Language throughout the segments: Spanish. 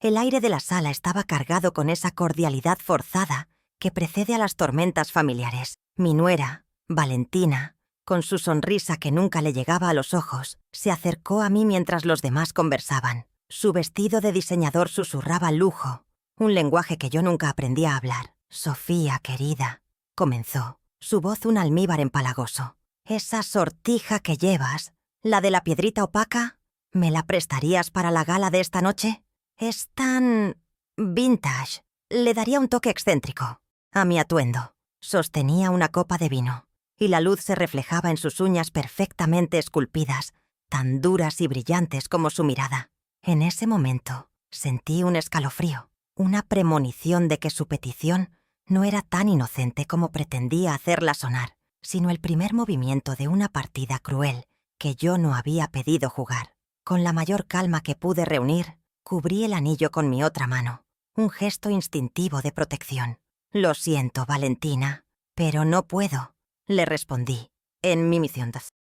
El aire de la sala estaba cargado con esa cordialidad forzada que precede a las tormentas familiares. Mi nuera, Valentina, con su sonrisa que nunca le llegaba a los ojos, se acercó a mí mientras los demás conversaban. Su vestido de diseñador susurraba lujo, un lenguaje que yo nunca aprendí a hablar. «Sofía, querida», comenzó, su voz un almíbar empalagoso. «Esa sortija que llevas, la de la piedrita opaca, ¿me la prestarías para la gala de esta noche? Es tan vintage. Le daría un toque excéntrico a mi atuendo». Sostenía una copa de vino, y la luz se reflejaba en sus uñas perfectamente esculpidas, tan duras y brillantes como su mirada. En ese momento sentí un escalofrío, una premonición de que su petición no era tan inocente como pretendía hacerla sonar, sino el primer movimiento de una partida cruel que yo no había pedido jugar. Con la mayor calma que pude reunir, cubrí el anillo con mi otra mano, un gesto instintivo de protección. «Lo siento, Valentina, pero no puedo», le respondí, en mi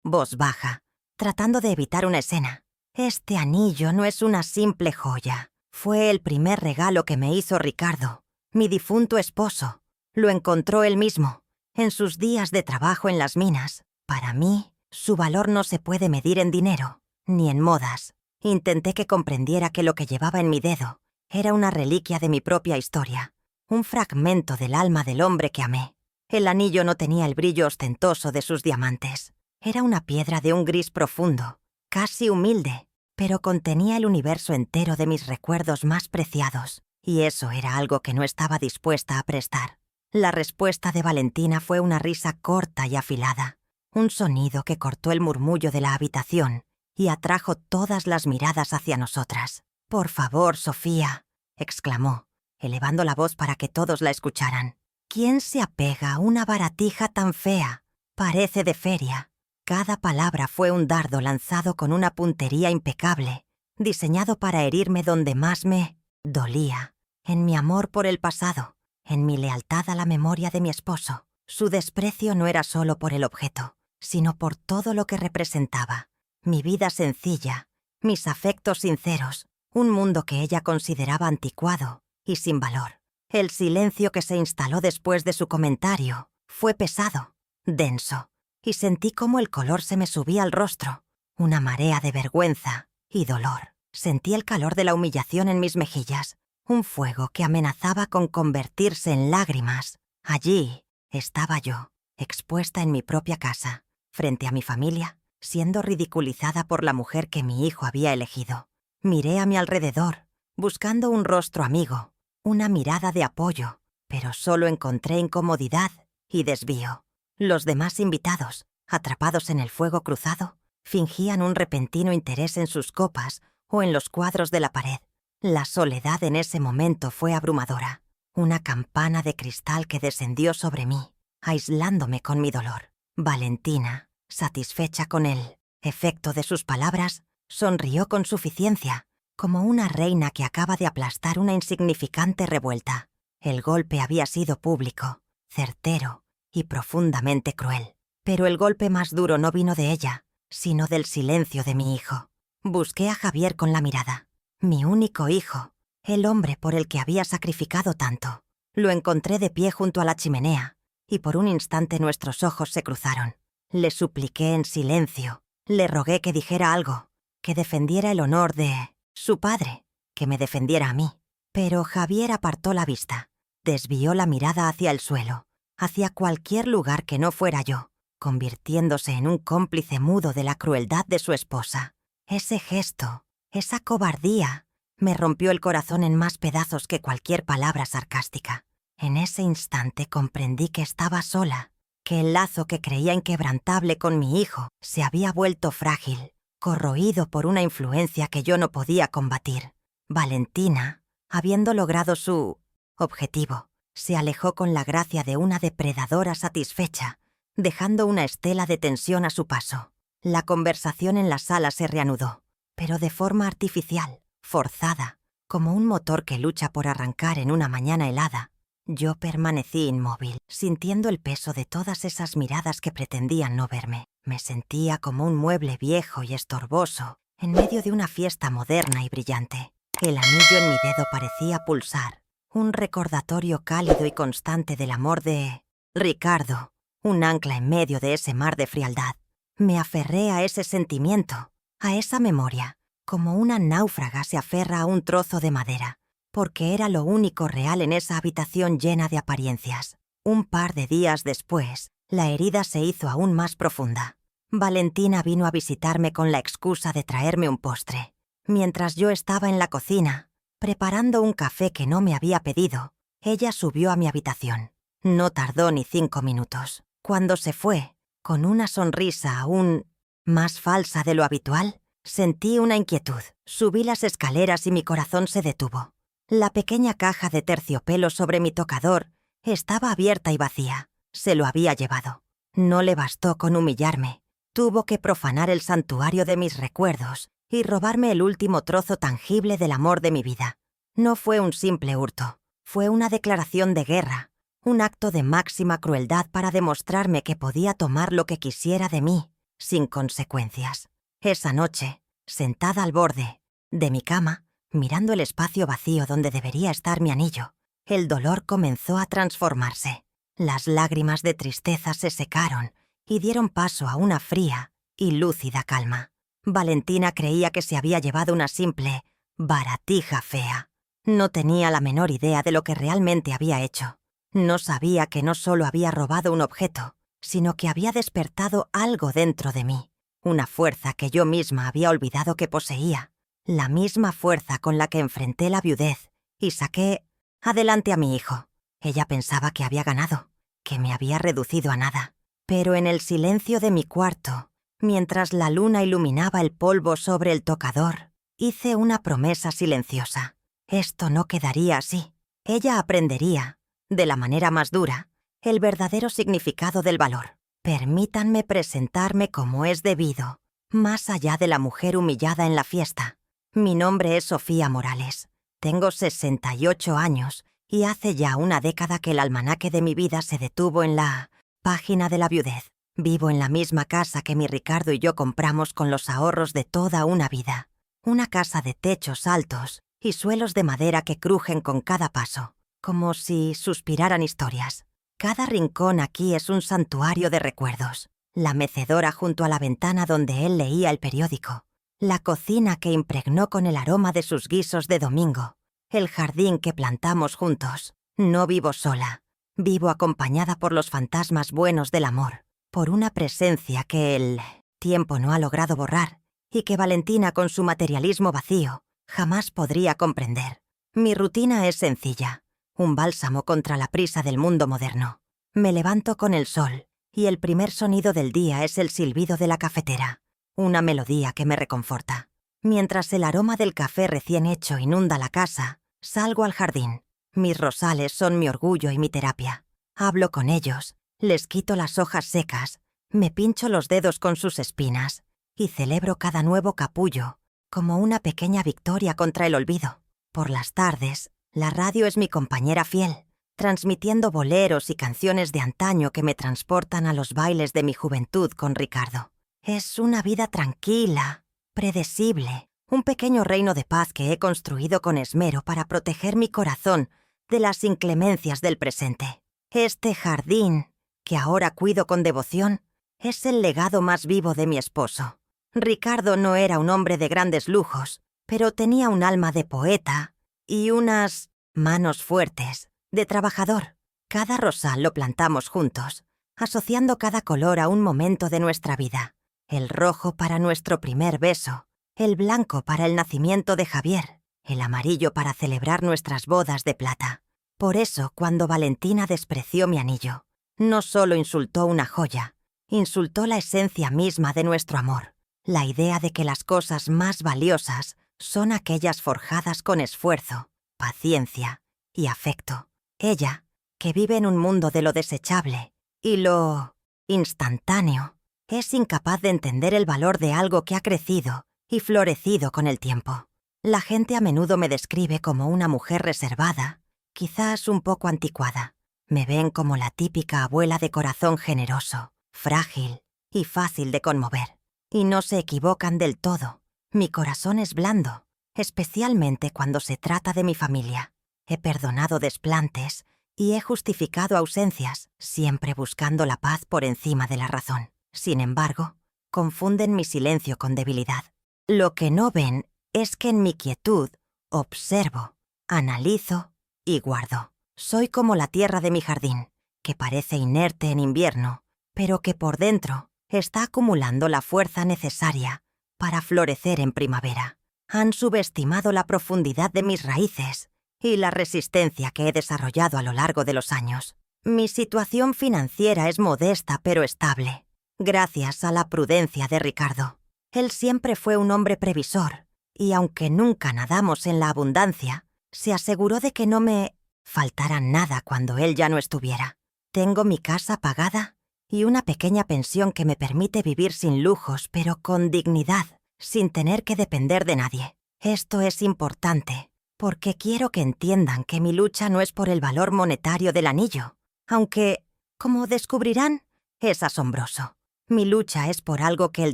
voz baja, tratando de evitar una escena. «Este anillo no es una simple joya. Fue el primer regalo que me hizo Ricardo, mi difunto esposo. Lo encontró él mismo, en sus días de trabajo en las minas. Para mí, su valor no se puede medir en dinero, ni en modas». Intenté que comprendiera que lo que llevaba en mi dedo era una reliquia de mi propia historia, un fragmento del alma del hombre que amé. El anillo no tenía el brillo ostentoso de sus diamantes. Era una piedra de un gris profundo, casi humilde, pero contenía el universo entero de mis recuerdos más preciados, y eso era algo que no estaba dispuesta a prestar. La respuesta de Valentina fue una risa corta y afilada, un sonido que cortó el murmullo de la habitación y atrajo todas las miradas hacia nosotras. «Por favor, Sofía», exclamó, elevando la voz para que todos la escucharan. «¿Quién se apega a una baratija tan fea? Parece de feria». Cada palabra fue un dardo lanzado con una puntería impecable, diseñado para herirme donde más me dolía, en mi amor por el pasado, en mi lealtad a la memoria de mi esposo. Su desprecio no era solo por el objeto, sino por todo lo que representaba. Mi vida sencilla, mis afectos sinceros, un mundo que ella consideraba anticuado y sin valor. El silencio que se instaló después de su comentario fue pesado, denso, y sentí cómo el color se me subía al rostro, una marea de vergüenza y dolor. Sentí el calor de la humillación en mis mejillas, un fuego que amenazaba con convertirse en lágrimas. Allí estaba yo, expuesta en mi propia casa, frente a mi familia, siendo ridiculizada por la mujer que mi hijo había elegido. Miré a mi alrededor, buscando un rostro amigo, una mirada de apoyo, pero solo encontré incomodidad y desvío. Los demás invitados, atrapados en el fuego cruzado, fingían un repentino interés en sus copas o en los cuadros de la pared. La soledad en ese momento fue abrumadora, una campana de cristal que descendió sobre mí, aislándome con mi dolor. Valentina, satisfecha con el efecto de sus palabras, sonrió con suficiencia, como una reina que acaba de aplastar una insignificante revuelta. El golpe había sido público, certero y profundamente cruel. Pero el golpe más duro no vino de ella, sino del silencio de mi hijo. Busqué a Javier con la mirada. Mi único hijo, el hombre por el que había sacrificado tanto. Lo encontré de pie junto a la chimenea, y por un instante nuestros ojos se cruzaron. Le supliqué en silencio, le rogué que dijera algo, que defendiera el honor de su padre, que me defendiera a mí. Pero Javier apartó la vista, desvió la mirada hacia el suelo, hacia cualquier lugar que no fuera yo, convirtiéndose en un cómplice mudo de la crueldad de su esposa. Ese gesto, esa cobardía, me rompió el corazón en más pedazos que cualquier palabra sarcástica. En ese instante comprendí que estaba sola, que el lazo que creía inquebrantable con mi hijo se había vuelto frágil, corroído por una influencia que yo no podía combatir. Valentina, habiendo logrado su objetivo, se alejó con la gracia de una depredadora satisfecha, dejando una estela de tensión a su paso. La conversación en la sala se reanudó, pero de forma artificial, forzada, como un motor que lucha por arrancar en una mañana helada. Yo permanecí inmóvil, sintiendo el peso de todas esas miradas que pretendían no verme. Me sentía como un mueble viejo y estorboso en medio de una fiesta moderna y brillante. El anillo en mi dedo parecía pulsar, un recordatorio cálido y constante del amor de Ricardo, un ancla en medio de ese mar de frialdad. Me aferré a ese sentimiento, a esa memoria, como una náufraga se aferra a un trozo de madera, porque era lo único real en esa habitación llena de apariencias. Un par de días después, la herida se hizo aún más profunda. Valentina vino a visitarme con la excusa de traerme un postre. Mientras yo estaba en la cocina, preparando un café que no me había pedido, ella subió a mi habitación. No tardó ni 5 minutos. Cuando se fue, con una sonrisa aún más falsa de lo habitual, sentí una inquietud. Subí las escaleras y mi corazón se detuvo. La pequeña caja de terciopelo sobre mi tocador estaba abierta y vacía. Se lo había llevado. No le bastó con humillarme. Tuvo que profanar el santuario de mis recuerdos y robarme el último trozo tangible del amor de mi vida. No fue un simple hurto. Fue una declaración de guerra. Un acto de máxima crueldad para demostrarme que podía tomar lo que quisiera de mí, sin consecuencias. Esa noche, sentada al borde de mi cama, mirando el espacio vacío donde debería estar mi anillo, el dolor comenzó a transformarse. Las lágrimas de tristeza se secaron y dieron paso a una fría y lúcida calma. Valentina creía que se había llevado una simple baratija fea. No tenía la menor idea de lo que realmente había hecho. No sabía que no solo había robado un objeto, sino que había despertado algo dentro de mí, una fuerza que yo misma había olvidado que poseía, la misma fuerza con la que enfrenté la viudez y saqué adelante a mi hijo. Ella pensaba que había ganado, que me había reducido a nada. Pero en el silencio de mi cuarto, mientras la luna iluminaba el polvo sobre el tocador, hice una promesa silenciosa. Esto no quedaría así. Ella aprendería, de la manera más dura, el verdadero significado del valor. Permítanme presentarme como es debido, más allá de la mujer humillada en la fiesta. Mi nombre es Sofía Morales. Tengo 68 años y hace ya una década que el almanaque de mi vida se detuvo en la página de la viudez. Vivo en la misma casa que mi Ricardo y yo compramos con los ahorros de toda una vida. Una casa de techos altos y suelos de madera que crujen con cada paso, como si suspiraran historias. Cada rincón aquí es un santuario de recuerdos. La mecedora junto a la ventana donde él leía el periódico. La cocina que impregnó con el aroma de sus guisos de domingo. El jardín que plantamos juntos. No vivo sola. Vivo acompañada por los fantasmas buenos del amor. Por una presencia que el tiempo no ha logrado borrar y que Valentina, con su materialismo vacío, jamás podría comprender. Mi rutina es sencilla. Un bálsamo contra la prisa del mundo moderno. Me levanto con el sol y el primer sonido del día es el silbido de la cafetera. Una melodía que me reconforta. Mientras el aroma del café recién hecho inunda la casa, salgo al jardín. Mis rosales son mi orgullo y mi terapia. Hablo con ellos, les quito las hojas secas, me pincho los dedos con sus espinas y celebro cada nuevo capullo como una pequeña victoria contra el olvido. Por las tardes, la radio es mi compañera fiel, transmitiendo boleros y canciones de antaño que me transportan a los bailes de mi juventud con Ricardo. Es una vida tranquila, predecible, un pequeño reino de paz que he construido con esmero para proteger mi corazón de las inclemencias del presente. Este jardín, que ahora cuido con devoción, es el legado más vivo de mi esposo. Ricardo no era un hombre de grandes lujos, pero tenía un alma de poeta y unas manos fuertes, de trabajador. Cada rosal lo plantamos juntos, asociando cada color a un momento de nuestra vida. El rojo para nuestro primer beso, el blanco para el nacimiento de Javier, el amarillo para celebrar nuestras bodas de plata. Por eso, cuando Valentina despreció mi anillo, no solo insultó una joya, insultó la esencia misma de nuestro amor, la idea de que las cosas más valiosas son aquellas forjadas con esfuerzo, paciencia y afecto. Ella, que vive en un mundo de lo desechable y lo instantáneo, es incapaz de entender el valor de algo que ha crecido y florecido con el tiempo. La gente a menudo me describe como una mujer reservada, quizás un poco anticuada. Me ven como la típica abuela de corazón generoso, frágil y fácil de conmover. Y no se equivocan del todo. Mi corazón es blando, especialmente cuando se trata de mi familia. He perdonado desplantes y he justificado ausencias, siempre buscando la paz por encima de la razón. Sin embargo, confunden mi silencio con debilidad. Lo que no ven es que en mi quietud observo, analizo y guardo. Soy como la tierra de mi jardín, que parece inerte en invierno, pero que por dentro está acumulando la fuerza necesaria para florecer en primavera. Han subestimado la profundidad de mis raíces y la resistencia que he desarrollado a lo largo de los años. Mi situación financiera es modesta pero estable, gracias a la prudencia de Ricardo. Él siempre fue un hombre previsor, y aunque nunca nadamos en la abundancia, se aseguró de que no me faltara nada cuando él ya no estuviera. Tengo mi casa pagada y una pequeña pensión que me permite vivir sin lujos, pero con dignidad, sin tener que depender de nadie. Esto es importante, porque quiero que entiendan que mi lucha no es por el valor monetario del anillo, aunque, como descubrirán, es asombroso. Mi lucha es por algo que el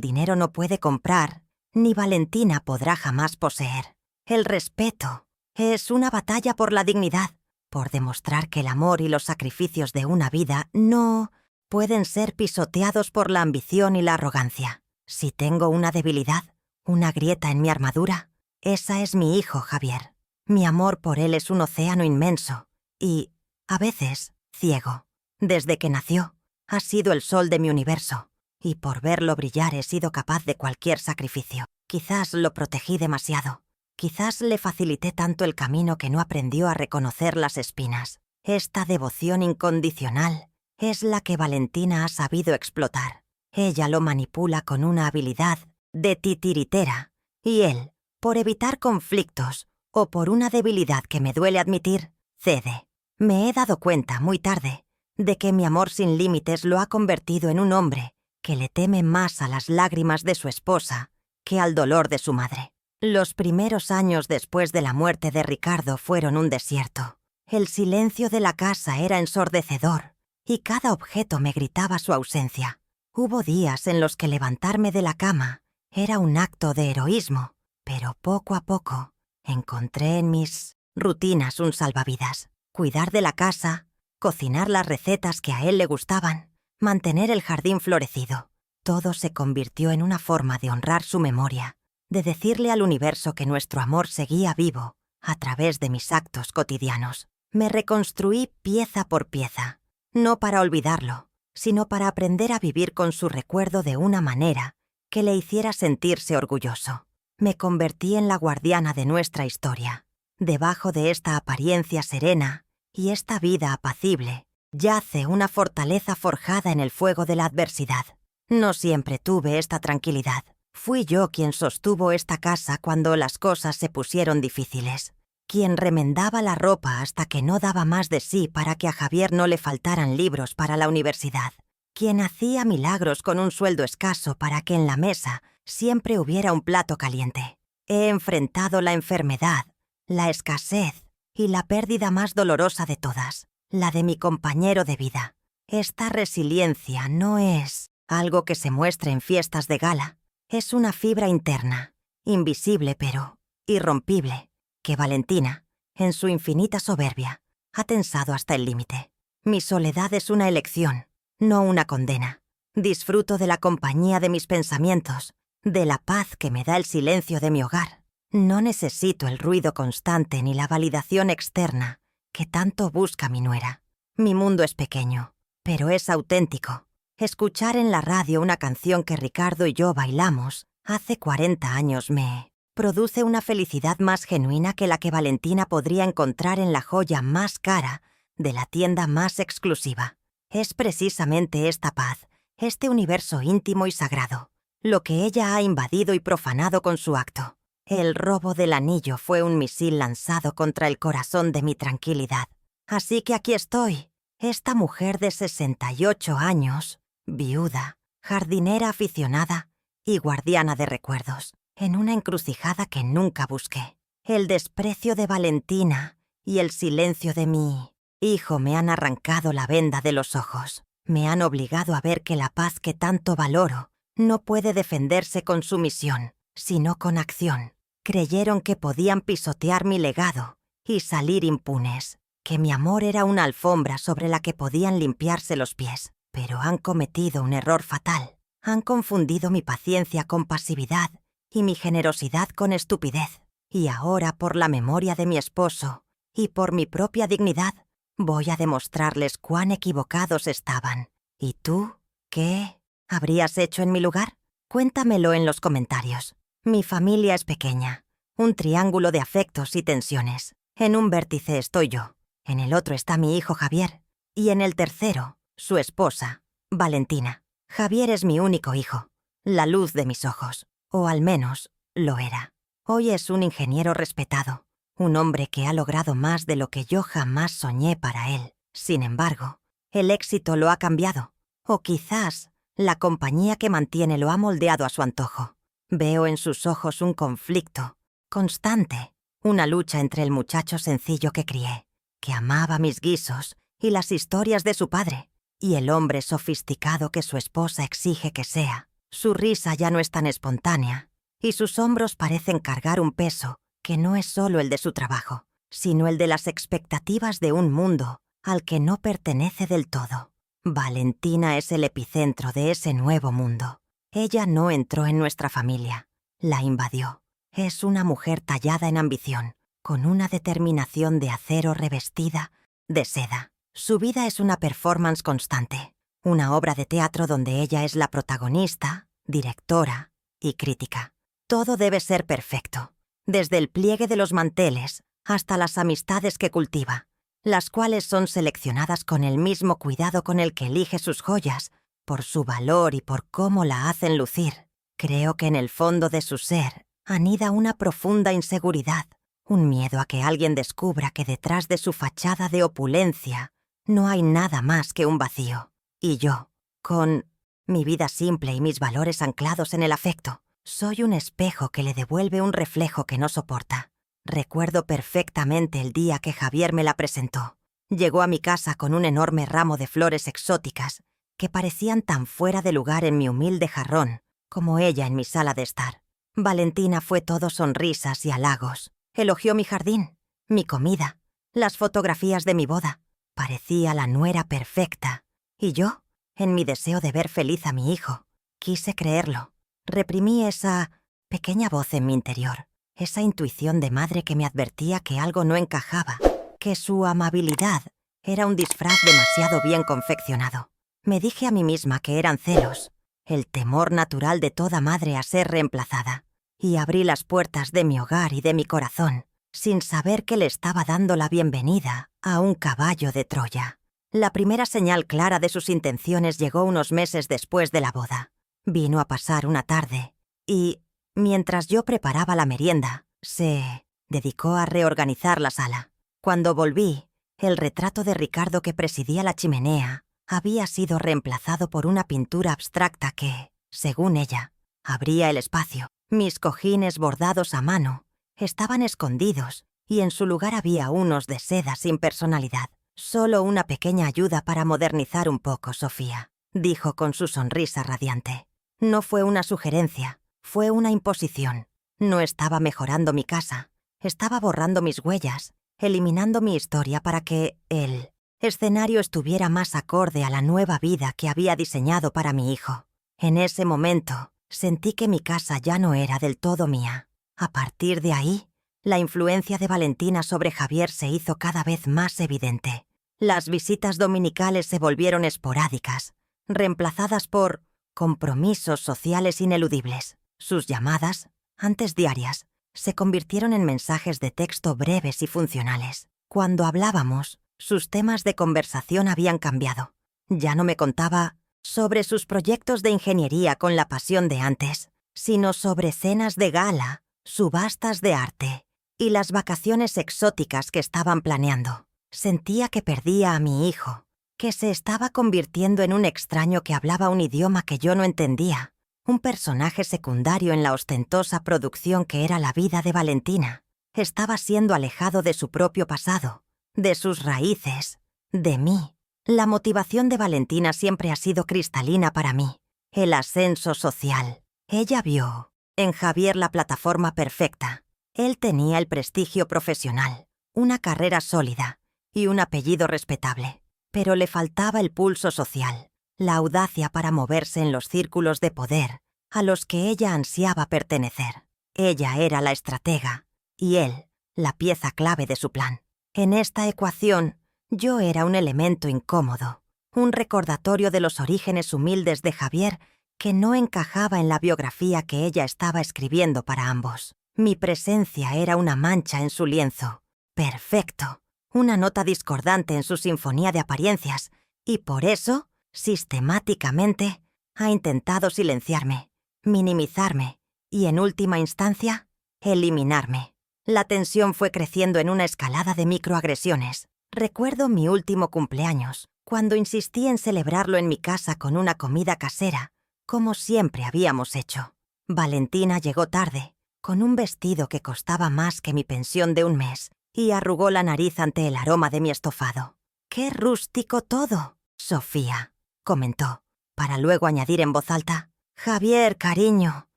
dinero no puede comprar, ni Valentina podrá jamás poseer. El respeto es una batalla por la dignidad, por demostrar que el amor y los sacrificios de una vida no pueden ser pisoteados por la ambición y la arrogancia. Si tengo una debilidad, una grieta en mi armadura, esa es mi hijo Javier. Mi amor por él es un océano inmenso y, a veces, ciego. Desde que nació, ha sido el sol de mi universo, y por verlo brillar he sido capaz de cualquier sacrificio. Quizás lo protegí demasiado. Quizás le facilité tanto el camino que no aprendió a reconocer las espinas. Esta devoción incondicional es la que Valentina ha sabido explotar. Ella lo manipula con una habilidad de titiritera, y él, por evitar conflictos o por una debilidad que me duele admitir, cede. Me he dado cuenta, muy tarde, de que mi amor sin límites lo ha convertido en un hombre que le teme más a las lágrimas de su esposa que al dolor de su madre. Los primeros años después de la muerte de Ricardo fueron un desierto. El silencio de la casa era ensordecedor y cada objeto me gritaba su ausencia. Hubo días en los que levantarme de la cama era un acto de heroísmo, pero poco a poco encontré en mis rutinas un salvavidas. Cuidar de la casa, cocinar las recetas que a él le gustaban, mantener el jardín florecido. Todo se convirtió en una forma de honrar su memoria, de decirle al universo que nuestro amor seguía vivo a través de mis actos cotidianos. Me reconstruí pieza por pieza, no para olvidarlo, sino para aprender a vivir con su recuerdo de una manera que le hiciera sentirse orgulloso. Me convertí en la guardiana de nuestra historia. Debajo de esta apariencia serena y esta vida apacible, yace una fortaleza forjada en el fuego de la adversidad. No siempre tuve esta tranquilidad. Fui yo quien sostuvo esta casa cuando las cosas se pusieron difíciles, quien remendaba la ropa hasta que no daba más de sí para que a Javier no le faltaran libros para la universidad, quien hacía milagros con un sueldo escaso para que en la mesa siempre hubiera un plato caliente. He enfrentado la enfermedad, la escasez y la pérdida más dolorosa de todas, la de mi compañero de vida. Esta resiliencia no es algo que se muestre en fiestas de gala. Es una fibra interna, invisible pero irrompible, que Valentina, en su infinita soberbia, ha tensado hasta el límite. Mi soledad es una elección, no una condena. Disfruto de la compañía de mis pensamientos, de la paz que me da el silencio de mi hogar. No necesito el ruido constante ni la validación externa que tanto busca mi nuera. Mi mundo es pequeño, pero es auténtico. Escuchar en la radio una canción que Ricardo y yo bailamos hace 40 años me produce una felicidad más genuina que la que Valentina podría encontrar en la joya más cara de la tienda más exclusiva. Es precisamente esta paz, este universo íntimo y sagrado, lo que ella ha invadido y profanado con su acto. El robo del anillo fue un misil lanzado contra el corazón de mi tranquilidad. Así que aquí estoy, esta mujer de 68 años, viuda, jardinera aficionada y guardiana de recuerdos, en una encrucijada que nunca busqué. El desprecio de Valentina y el silencio de mi hijo me han arrancado la venda de los ojos. Me han obligado a ver que la paz que tanto valoro no puede defenderse con sumisión, sino con acción. Creyeron que podían pisotear mi legado y salir impunes, que mi amor era una alfombra sobre la que podían limpiarse los pies. Pero han cometido un error fatal. Han confundido mi paciencia con pasividad y mi generosidad con estupidez. Y ahora, por la memoria de mi esposo y por mi propia dignidad, voy a demostrarles cuán equivocados estaban. ¿Y tú? ¿Qué habrías hecho en mi lugar? Cuéntamelo en los comentarios. Mi familia es pequeña, un triángulo de afectos y tensiones. En un vértice estoy yo, en el otro está mi hijo Javier, y en el tercero, su esposa, Valentina. Javier es mi único hijo, la luz de mis ojos, o al menos lo era. Hoy es un ingeniero respetado, un hombre que ha logrado más de lo que yo jamás soñé para él. Sin embargo, el éxito lo ha cambiado, o quizás la compañía que mantiene lo ha moldeado a su antojo. Veo en sus ojos un conflicto constante, una lucha entre el muchacho sencillo que crié, que amaba mis guisos y las historias de su padre, y el hombre sofisticado que su esposa exige que sea. Su risa ya no es tan espontánea, y sus hombros parecen cargar un peso que no es solo el de su trabajo, sino el de las expectativas de un mundo al que no pertenece del todo. Valentina es el epicentro de ese nuevo mundo. Ella no entró en nuestra familia, la invadió. Es una mujer tallada en ambición, con una determinación de acero revestida de seda. Su vida es una performance constante, una obra de teatro donde ella es la protagonista, directora y crítica. Todo debe ser perfecto, desde el pliegue de los manteles hasta las amistades que cultiva, las cuales son seleccionadas con el mismo cuidado con el que elige sus joyas, por su valor y por cómo la hacen lucir. Creo que en el fondo de su ser anida una profunda inseguridad, un miedo a que alguien descubra que detrás de su fachada de opulencia no hay nada más que un vacío. Y yo, con mi vida simple y mis valores anclados en el afecto, soy un espejo que le devuelve un reflejo que no soporta. Recuerdo perfectamente el día que Javier me la presentó. Llegó a mi casa con un enorme ramo de flores exóticas que parecían tan fuera de lugar en mi humilde jarrón como ella en mi sala de estar. Valentina fue todo sonrisas y halagos. Elogió mi jardín, mi comida, las fotografías de mi boda. Parecía la nuera perfecta. Y yo, en mi deseo de ver feliz a mi hijo, quise creerlo. Reprimí esa pequeña voz en mi interior, esa intuición de madre que me advertía que algo no encajaba, que su amabilidad era un disfraz demasiado bien confeccionado. Me dije a mí misma que eran celos, el temor natural de toda madre a ser reemplazada, y abrí las puertas de mi hogar y de mi corazón, sin saber que le estaba dando la bienvenida a un caballo de Troya. La primera señal clara de sus intenciones llegó unos meses después de la boda. Vino a pasar una tarde y, mientras yo preparaba la merienda, se dedicó a reorganizar la sala. Cuando volví, el retrato de Ricardo que presidía la chimenea había sido reemplazado por una pintura abstracta que, según ella, abría el espacio. Mis cojines bordados a mano estaban escondidos y en su lugar había unos de seda sin personalidad. Solo una pequeña ayuda para modernizar un poco, Sofía, dijo con su sonrisa radiante. No fue una sugerencia, fue una imposición. No estaba mejorando mi casa, estaba borrando mis huellas, eliminando mi historia para que el escenario estuviera más acorde a la nueva vida que había diseñado para mi hijo. En ese momento, sentí que mi casa ya no era del todo mía. A partir de ahí, la influencia de Valentina sobre Javier se hizo cada vez más evidente. Las visitas dominicales se volvieron esporádicas, reemplazadas por compromisos sociales ineludibles. Sus llamadas, antes diarias, se convirtieron en mensajes de texto breves y funcionales. Cuando hablábamos, sus temas de conversación habían cambiado. Ya no me contaba sobre sus proyectos de ingeniería con la pasión de antes, sino sobre cenas de gala, subastas de arte y las vacaciones exóticas que estaban planeando. Sentía que perdía a mi hijo, que se estaba convirtiendo en un extraño que hablaba un idioma que yo no entendía, un personaje secundario en la ostentosa producción que era la vida de Valentina. Estaba siendo alejado de su propio pasado, de sus raíces, de mí. La motivación de Valentina siempre ha sido cristalina para mí, el ascenso social. Ella vio en Javier la plataforma perfecta, Él tenía el prestigio profesional, una carrera sólida y un apellido respetable, pero le faltaba el pulso social, la audacia para moverse en los círculos de poder a los que ella ansiaba pertenecer. Ella era la estratega y él, la pieza clave de su plan. En esta ecuación, yo era un elemento incómodo, un recordatorio de los orígenes humildes de Javier que no encajaba en la biografía que ella estaba escribiendo para ambos. Mi presencia era una mancha en su lienzo. Perfecto. Una nota discordante en su sinfonía de apariencias, y por eso, sistemáticamente, ha intentado silenciarme, minimizarme y, en última instancia, eliminarme. La tensión fue creciendo en una escalada de microagresiones. Recuerdo mi último cumpleaños, cuando insistí en celebrarlo en mi casa con una comida casera, como siempre habíamos hecho. Valentina llegó tarde, con un vestido que costaba más que mi pensión de un mes, y arrugó la nariz ante el aroma de mi estofado. «¡Qué rústico todo!», Sofía comentó, para luego añadir en voz alta: «Javier, cariño,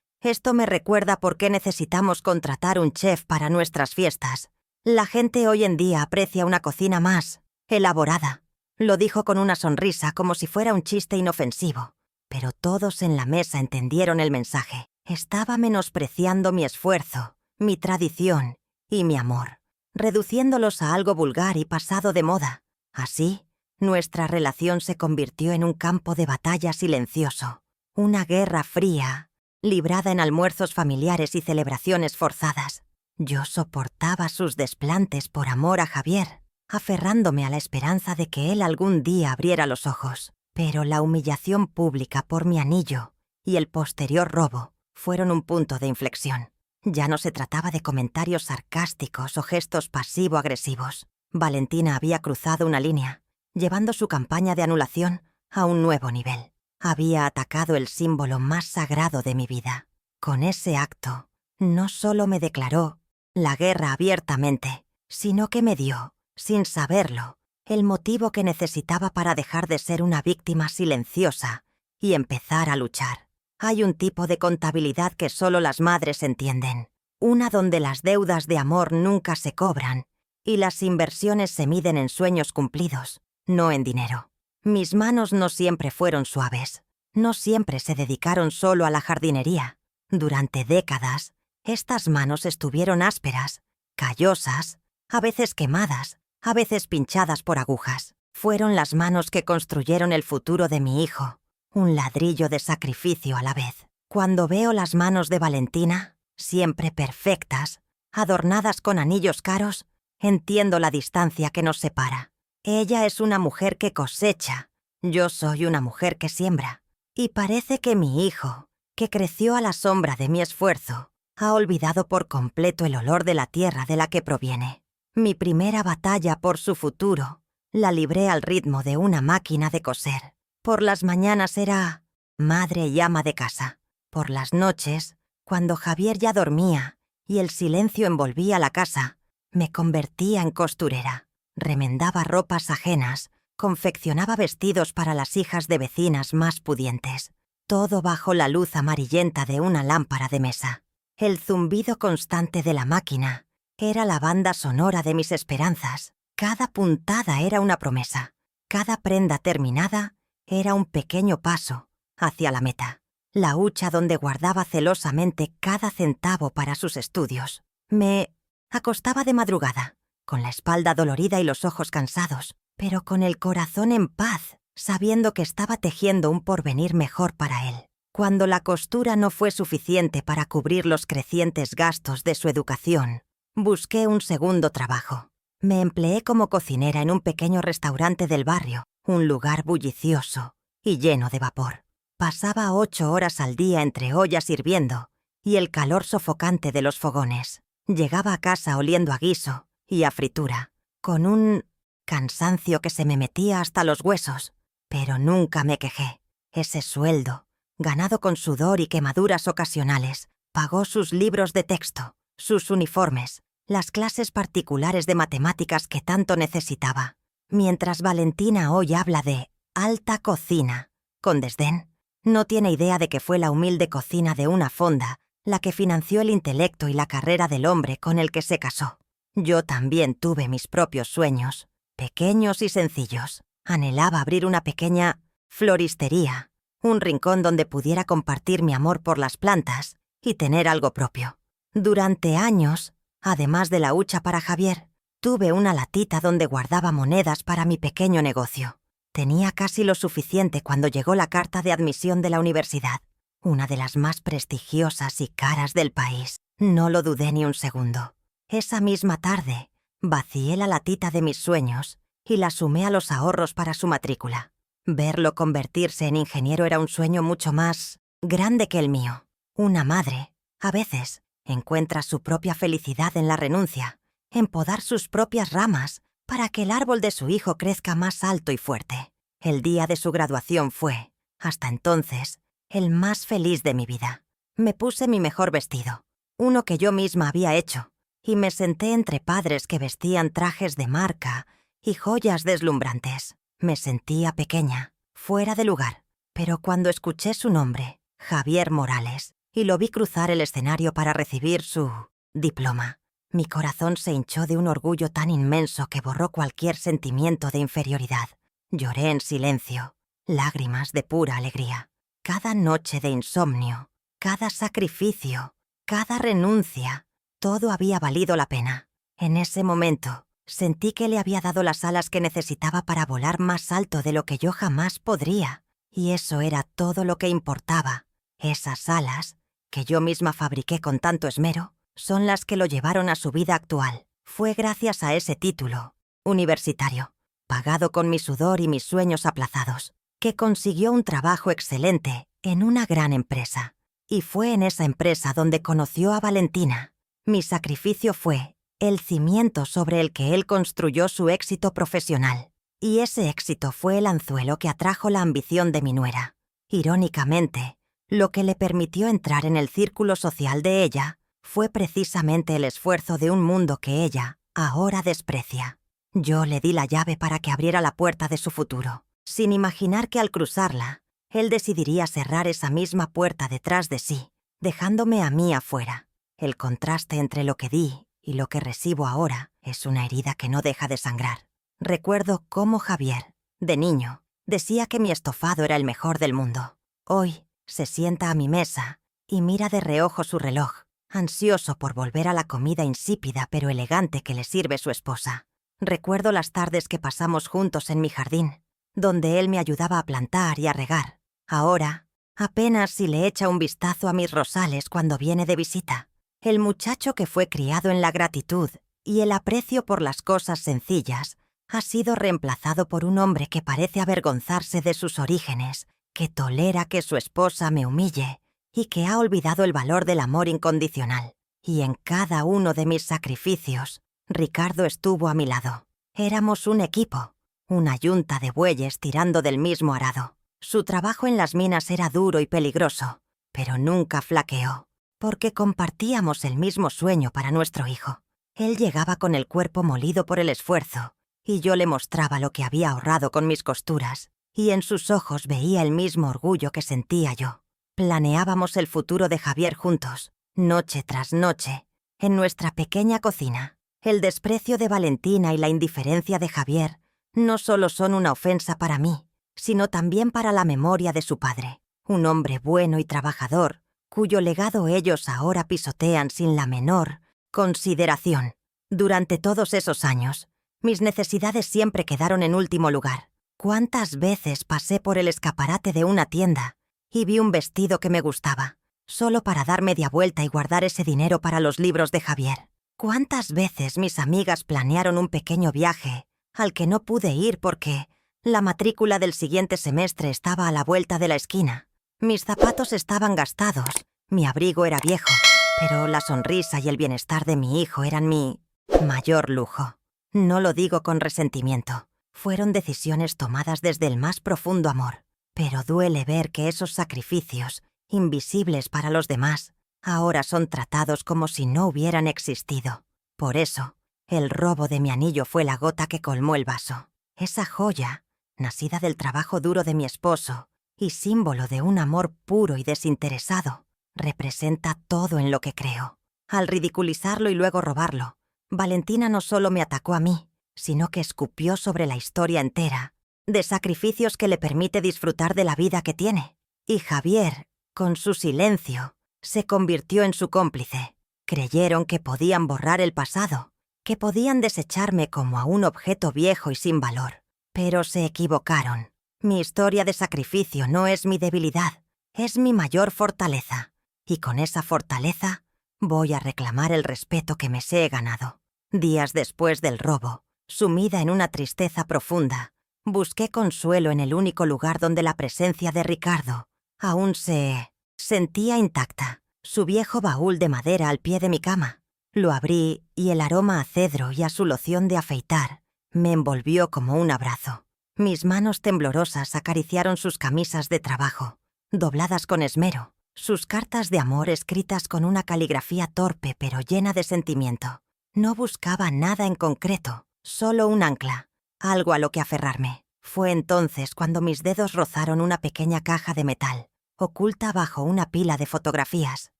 esto me recuerda por qué necesitamos contratar un chef para nuestras fiestas. La gente hoy en día aprecia una cocina más elaborada». Lo dijo con una sonrisa como si fuera un chiste inofensivo, pero todos en la mesa entendieron el mensaje. Estaba menospreciando mi esfuerzo, mi tradición y mi amor, reduciéndolos a algo vulgar y pasado de moda. Así, nuestra relación se convirtió en un campo de batalla silencioso, una guerra fría, librada en almuerzos familiares y celebraciones forzadas. Yo soportaba sus desplantes por amor a Javier, aferrándome a la esperanza de que él algún día abriera los ojos. Pero la humillación pública por mi anillo y el posterior robo fueron un punto de inflexión. Ya no se trataba de comentarios sarcásticos o gestos pasivo-agresivos. Valentina había cruzado una línea, llevando su campaña de anulación a un nuevo nivel. Había atacado el símbolo más sagrado de mi vida. Con ese acto, no solo me declaró la guerra abiertamente, sino que me dio, sin saberlo, el motivo que necesitaba para dejar de ser una víctima silenciosa y empezar a luchar. Hay un tipo de contabilidad que solo las madres entienden, una donde las deudas de amor nunca se cobran y las inversiones se miden en sueños cumplidos, no en dinero. Mis manos no siempre fueron suaves, no siempre se dedicaron solo a la jardinería. Durante décadas, estas manos estuvieron ásperas, callosas, a veces quemadas, a veces pinchadas por agujas. Fueron las manos que construyeron el futuro de mi hijo, un ladrillo de sacrificio a la vez. Cuando veo las manos de Valentina, siempre perfectas, adornadas con anillos caros, entiendo la distancia que nos separa. Ella es una mujer que cosecha, yo soy una mujer que siembra. Y parece que mi hijo, que creció a la sombra de mi esfuerzo, ha olvidado por completo el olor de la tierra de la que proviene. Mi primera batalla por su futuro la libré al ritmo de una máquina de coser. Por las mañanas era madre y ama de casa. Por las noches, cuando Javier ya dormía y el silencio envolvía la casa, me convertía en costurera. Remendaba ropas ajenas, confeccionaba vestidos para las hijas de vecinas más pudientes. Todo bajo la luz amarillenta de una lámpara de mesa. El zumbido constante de la máquina era la banda sonora de mis esperanzas. Cada puntada era una promesa. Cada prenda terminada era un pequeño paso hacia la meta. La hucha donde guardaba celosamente cada centavo para sus estudios. Me acostaba de madrugada, con la espalda dolorida y los ojos cansados, pero con el corazón en paz, sabiendo que estaba tejiendo un porvenir mejor para él. Cuando la costura no fue suficiente para cubrir los crecientes gastos de su educación, busqué un segundo trabajo. Me empleé como cocinera en un pequeño restaurante del barrio, un lugar bullicioso y lleno de vapor. Pasaba 8 horas al día entre ollas hirviendo y el calor sofocante de los fogones. Llegaba a casa oliendo a guiso y a fritura, con un cansancio que se me metía hasta los huesos, pero nunca me quejé. Ese sueldo, ganado con sudor y quemaduras ocasionales, pagó sus libros de texto, sus uniformes, las clases particulares de matemáticas que tanto necesitaba. Mientras Valentina hoy habla de alta cocina, con desdén, no tiene idea de que fue la humilde cocina de una fonda la que financió el intelecto y la carrera del hombre con el que se casó. Yo también tuve mis propios sueños, pequeños y sencillos. Anhelaba abrir una pequeña floristería, un rincón donde pudiera compartir mi amor por las plantas y tener algo propio. Durante años, además de la hucha para Javier, tuve una latita donde guardaba monedas para mi pequeño negocio. Tenía casi lo suficiente cuando llegó la carta de admisión de la universidad, una de las más prestigiosas y caras del país. No lo dudé ni un segundo. Esa misma tarde, vacié la latita de mis sueños y la sumé a los ahorros para su matrícula. Verlo convertirse en ingeniero era un sueño mucho más grande que el mío. Una madre, a veces, encuentra su propia felicidad en la renuncia, en podar sus propias ramas para que el árbol de su hijo crezca más alto y fuerte. El día de su graduación fue, hasta entonces, el más feliz de mi vida. Me puse mi mejor vestido, uno que yo misma había hecho, y me senté entre padres que vestían trajes de marca y joyas deslumbrantes. Me sentía pequeña, fuera de lugar, pero cuando escuché su nombre, Javier Morales, y lo vi cruzar el escenario para recibir su diploma, mi corazón se hinchó de un orgullo tan inmenso que borró cualquier sentimiento de inferioridad. Lloré en silencio, lágrimas de pura alegría. Cada noche de insomnio, cada sacrificio, cada renuncia, todo había valido la pena. En ese momento, sentí que le había dado las alas que necesitaba para volar más alto de lo que yo jamás podría. Y eso era todo lo que importaba. Esas alas, que yo misma fabriqué con tanto esmero, son las que lo llevaron a su vida actual. Fue gracias a ese título universitario, pagado con mi sudor y mis sueños aplazados, que consiguió un trabajo excelente en una gran empresa. Y fue en esa empresa donde conoció a Valentina. Mi sacrificio fue el cimiento sobre el que él construyó su éxito profesional. Y ese éxito fue el anzuelo que atrajo la ambición de mi nuera. Irónicamente, lo que le permitió entrar en el círculo social de ella fue precisamente el esfuerzo de un mundo que ella ahora desprecia. Yo le di la llave para que abriera la puerta de su futuro, sin imaginar que al cruzarla, él decidiría cerrar esa misma puerta detrás de sí, dejándome a mí afuera. El contraste entre lo que di y lo que recibo ahora es una herida que no deja de sangrar. Recuerdo cómo Javier, de niño, decía que mi estofado era el mejor del mundo. Hoy se sienta a mi mesa y mira de reojo su reloj, ansioso por volver a la comida insípida pero elegante que le sirve su esposa. Recuerdo las tardes que pasamos juntos en mi jardín, donde él me ayudaba a plantar y a regar. Ahora, apenas si le echa un vistazo a mis rosales cuando viene de visita. El muchacho que fue criado en la gratitud y el aprecio por las cosas sencillas ha sido reemplazado por un hombre que parece avergonzarse de sus orígenes, que tolera que su esposa me humille y que ha olvidado el valor del amor incondicional. Y en cada uno de mis sacrificios, Ricardo estuvo a mi lado. Éramos un equipo, una yunta de bueyes tirando del mismo arado. Su trabajo en las minas era duro y peligroso, pero nunca flaqueó, porque compartíamos el mismo sueño para nuestro hijo. Él llegaba con el cuerpo molido por el esfuerzo, y yo le mostraba lo que había ahorrado con mis costuras, y en sus ojos veía el mismo orgullo que sentía yo. Planeábamos el futuro de Javier juntos, noche tras noche, en nuestra pequeña cocina. El desprecio de Valentina y la indiferencia de Javier no solo son una ofensa para mí, sino también para la memoria de su padre, un hombre bueno y trabajador, cuyo legado ellos ahora pisotean sin la menor consideración. Durante todos esos años, mis necesidades siempre quedaron en último lugar. ¿Cuántas veces pasé por el escaparate de una tienda y vi un vestido que me gustaba, solo para dar media vuelta y guardar ese dinero para los libros de Javier? ¿Cuántas veces mis amigas planearon un pequeño viaje al que no pude ir porque la matrícula del siguiente semestre estaba a la vuelta de la esquina? Mis zapatos estaban gastados, mi abrigo era viejo, pero la sonrisa y el bienestar de mi hijo eran mi mayor lujo. No lo digo con resentimiento. Fueron decisiones tomadas desde el más profundo amor, pero duele ver que esos sacrificios, invisibles para los demás, ahora son tratados como si no hubieran existido. Por eso, el robo de mi anillo fue la gota que colmó el vaso. Esa joya, nacida del trabajo duro de mi esposo y símbolo de un amor puro y desinteresado, representa todo en lo que creo. Al ridiculizarlo y luego robarlo, Valentina no solo me atacó a mí, sino que escupió sobre la historia entera, de sacrificios que le permite disfrutar de la vida que tiene. Y Javier, con su silencio, se convirtió en su cómplice. Creyeron que podían borrar el pasado, que podían desecharme como a un objeto viejo y sin valor. Pero se equivocaron. Mi historia de sacrificio no es mi debilidad, es mi mayor fortaleza. Y con esa fortaleza voy a reclamar el respeto que me sé ganado. Días después del robo, sumida en una tristeza profunda, busqué consuelo en el único lugar donde la presencia de Ricardo aún se sentía intacta. Su viejo baúl de madera al pie de mi cama. Lo abrí y el aroma a cedro y a su loción de afeitar me envolvió como un abrazo. Mis manos temblorosas acariciaron sus camisas de trabajo, dobladas con esmero, sus cartas de amor escritas con una caligrafía torpe pero llena de sentimiento. No buscaba nada en concreto, solo un ancla, algo a lo que aferrarme. Fue entonces cuando mis dedos rozaron una pequeña caja de metal, oculta bajo una pila de fotografías.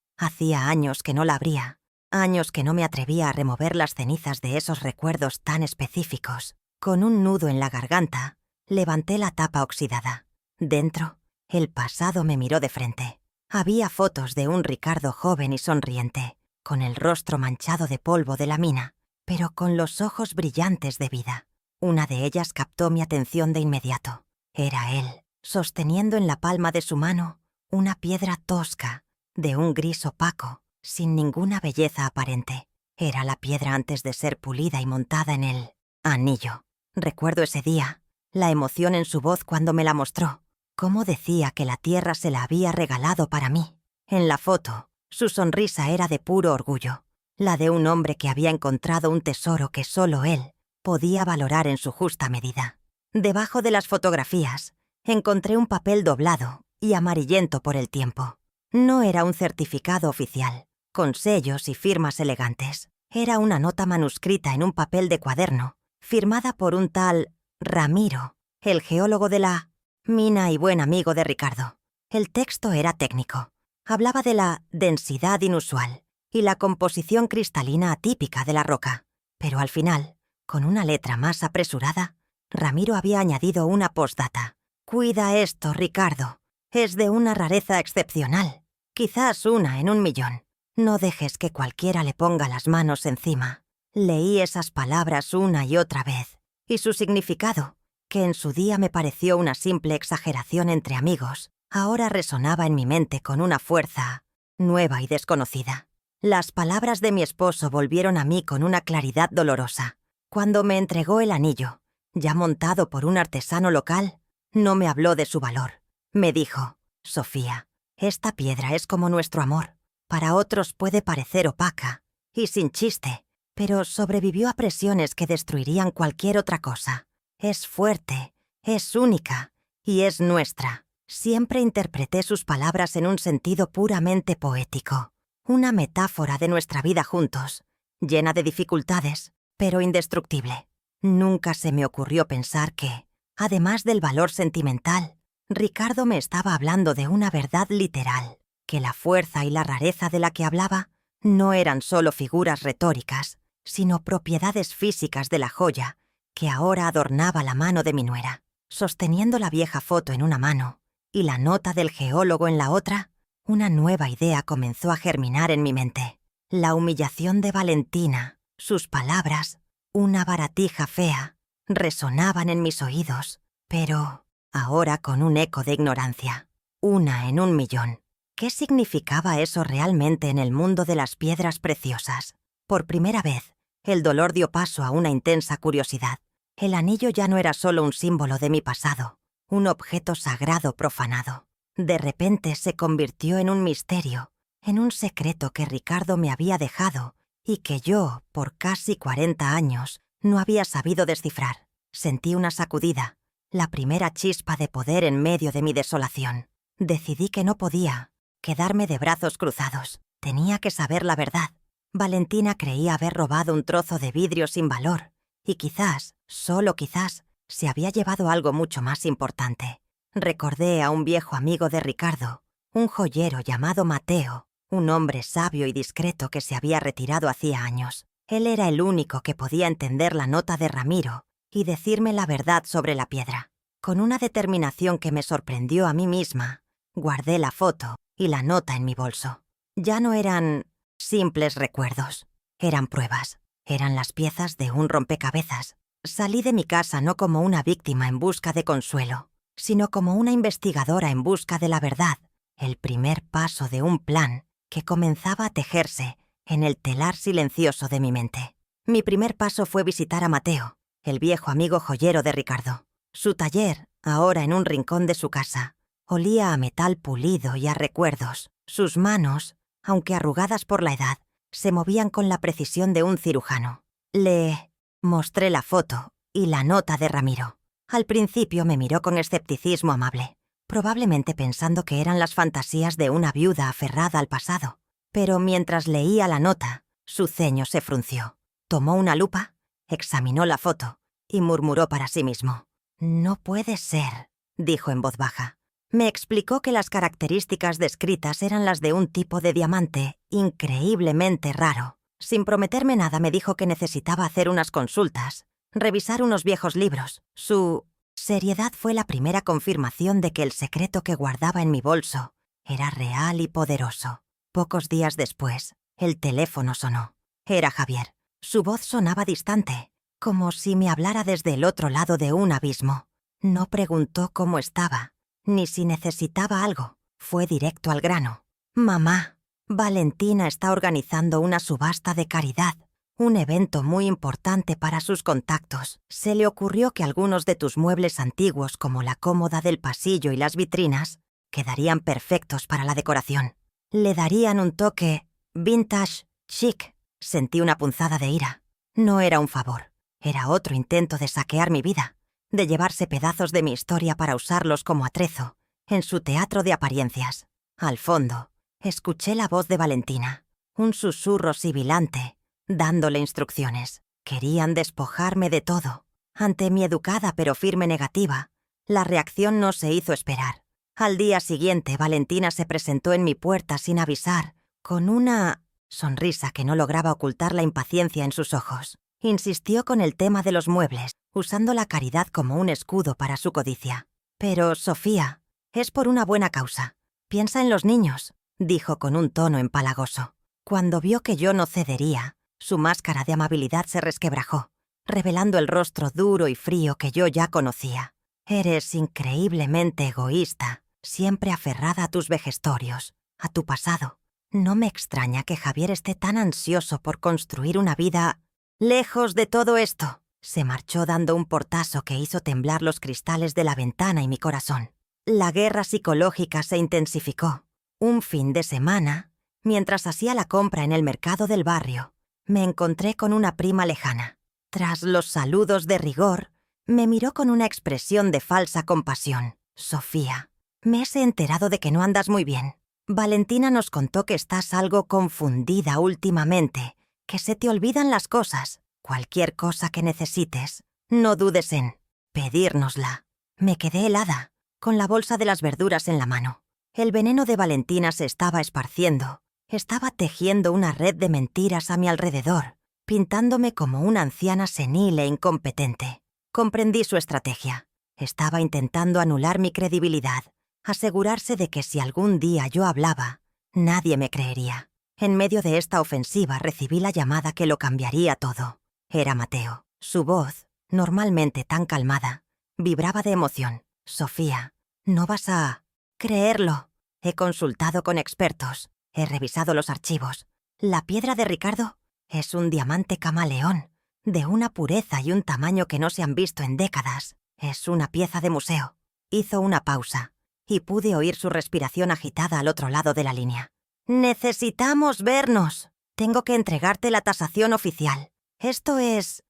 Hacía años que no la abría, años que no me atrevía a remover las cenizas de esos recuerdos tan específicos. Con un nudo en la garganta, levanté la tapa oxidada. Dentro, el pasado me miró de frente. Había fotos de un Ricardo joven y sonriente, con el rostro manchado de polvo de la mina, pero con los ojos brillantes de vida. Una de ellas captó mi atención de inmediato. Era él, sosteniendo en la palma de su mano una piedra tosca, de un gris opaco, sin ninguna belleza aparente. Era la piedra antes de ser pulida y montada en el anillo. Recuerdo ese día, la emoción en su voz cuando me la mostró. Cómo decía que la tierra se la había regalado para mí. En la foto, su sonrisa era de puro orgullo, la de un hombre que había encontrado un tesoro que solo él podía valorar en su justa medida. Debajo de las fotografías, encontré un papel doblado y amarillento por el tiempo. No era un certificado oficial, con sellos y firmas elegantes. Era una nota manuscrita en un papel de cuaderno, firmada por un tal Ramiro, el geólogo de la mina y buen amigo de Ricardo. El texto era técnico. Hablaba de la densidad inusual y la composición cristalina atípica de la roca. Pero al final, con una letra más apresurada, Ramiro había añadido una postdata. «Cuida esto, Ricardo. Es de una rareza excepcional. Quizás una en 1.000.000. No dejes que cualquiera le ponga las manos encima». Leí esas palabras una y otra vez, y su significado, que en su día me pareció una simple exageración entre amigos, ahora resonaba en mi mente con una fuerza nueva y desconocida. Las palabras de mi esposo volvieron a mí con una claridad dolorosa. Cuando me entregó el anillo, ya montado por un artesano local, no me habló de su valor. Me dijo: «Sofía, esta piedra es como nuestro amor. Para otros puede parecer opaca y sin chiste, pero sobrevivió a presiones que destruirían cualquier otra cosa. Es fuerte, es única y es nuestra». Siempre interpreté sus palabras en un sentido puramente poético, una metáfora de nuestra vida juntos, llena de dificultades, pero indestructible. Nunca se me ocurrió pensar que, además del valor sentimental, Ricardo me estaba hablando de una verdad literal, que la fuerza y la rareza de la que hablaba no eran solo figuras retóricas, sino propiedades físicas de la joya que ahora adornaba la mano de mi nuera. Sosteniendo la vieja foto en una mano y la nota del geólogo en la otra, una nueva idea comenzó a germinar en mi mente. La humillación de Valentina, sus palabras, una baratija fea, resonaban en mis oídos, pero ahora con un eco de ignorancia. Una en 1.000.000. ¿Qué significaba eso realmente en el mundo de las piedras preciosas? Por primera vez, el dolor dio paso a una intensa curiosidad. El anillo ya no era solo un símbolo de mi pasado, un objeto sagrado profanado. De repente se convirtió en un misterio, en un secreto que Ricardo me había dejado y que yo, por casi 40 años, no había sabido descifrar. Sentí una sacudida, la primera chispa de poder en medio de mi desolación. Decidí que no podía quedarme de brazos cruzados. Tenía que saber la verdad. Valentina creía haber robado un trozo de vidrio sin valor, y quizás, solo quizás, se había llevado algo mucho más importante. Recordé a un viejo amigo de Ricardo, un joyero llamado Mateo, un hombre sabio y discreto que se había retirado hacía años. Él era el único que podía entender la nota de Ramiro y decirme la verdad sobre la piedra. Con una determinación que me sorprendió a mí misma, guardé la foto y la nota en mi bolso. Ya no eran simples recuerdos, eran pruebas, eran las piezas de un rompecabezas. Salí de mi casa no como una víctima en busca de consuelo, sino como una investigadora en busca de la verdad, el primer paso de un plan que comenzaba a tejerse en el telar silencioso de mi mente. Mi primer paso fue visitar a Mateo, el viejo amigo joyero de Ricardo. Su taller, ahora en un rincón de su casa, olía a metal pulido y a recuerdos. Sus manos, aunque arrugadas por la edad, se movían con la precisión de un cirujano. Le mostré la foto y la nota de Ramiro. Al principio me miró con escepticismo amable, probablemente pensando que eran las fantasías de una viuda aferrada al pasado. Pero mientras leía la nota, su ceño se frunció. Tomó una lupa, examinó la foto y murmuró para sí mismo. «No puede ser», dijo en voz baja. Me explicó que las características descritas eran las de un tipo de diamante increíblemente raro. Sin prometerme nada, me dijo que necesitaba hacer unas consultas, revisar unos viejos libros. Su seriedad fue la primera confirmación de que el secreto que guardaba en mi bolso era real y poderoso. Pocos días después, el teléfono sonó. Era Javier. Su voz sonaba distante, como si me hablara desde el otro lado de un abismo. No preguntó cómo estaba, ni si necesitaba algo. Fue directo al grano. «Mamá, Valentina está organizando una subasta de caridad, un evento muy importante para sus contactos. Se le ocurrió que algunos de tus muebles antiguos, como la cómoda del pasillo y las vitrinas, quedarían perfectos para la decoración. Le darían un toque vintage, chic». Sentí una punzada de ira. No era un favor, era otro intento de saquear mi vida, de llevarse pedazos de mi historia para usarlos como atrezo en su teatro de apariencias. Al fondo, escuché la voz de Valentina, un susurro sibilante, dándole instrucciones. Querían despojarme de todo. Ante mi educada pero firme negativa, la reacción no se hizo esperar. Al día siguiente, Valentina se presentó en mi puerta sin avisar, con una sonrisa que no lograba ocultar la impaciencia en sus ojos. Insistió con el tema de los muebles, usando la caridad como un escudo para su codicia. «Pero, Sofía, es por una buena causa. Piensa en los niños», dijo con un tono empalagoso. Cuando vio que yo no cedería, su máscara de amabilidad se resquebrajó, revelando el rostro duro y frío que yo ya conocía. «Eres increíblemente egoísta, siempre aferrada a tus vejestorios, a tu pasado. No me extraña que Javier esté tan ansioso por construir una vida lejos de todo esto». Se marchó dando un portazo que hizo temblar los cristales de la ventana y mi corazón. La guerra psicológica se intensificó. Un fin de semana, mientras hacía la compra en el mercado del barrio, me encontré con una prima lejana. Tras los saludos de rigor, me miró con una expresión de falsa compasión. «Sofía, me he enterado de que no andas muy bien. Valentina nos contó que estás algo confundida últimamente, que se te olvidan las cosas. Cualquier cosa que necesites, no dudes en pedírnosla». Me quedé helada, con la bolsa de las verduras en la mano. El veneno de Valentina se estaba esparciendo. Estaba tejiendo una red de mentiras a mi alrededor, pintándome como una anciana senil e incompetente. Comprendí su estrategia. Estaba intentando anular mi credibilidad, asegurarse de que si algún día yo hablaba, nadie me creería. En medio de esta ofensiva recibí la llamada que lo cambiaría todo. Era Mateo. Su voz, normalmente tan calmada, vibraba de emoción. «Sofía, no vas a creerlo. He consultado con expertos, he revisado los archivos. La piedra de Ricardo es un diamante camaleón, de una pureza y un tamaño que no se han visto en décadas. Es una pieza de museo». Hizo una pausa, y pude oír su respiración agitada al otro lado de la línea. «Necesitamos vernos. Tengo que entregarte la tasación oficial. Esto es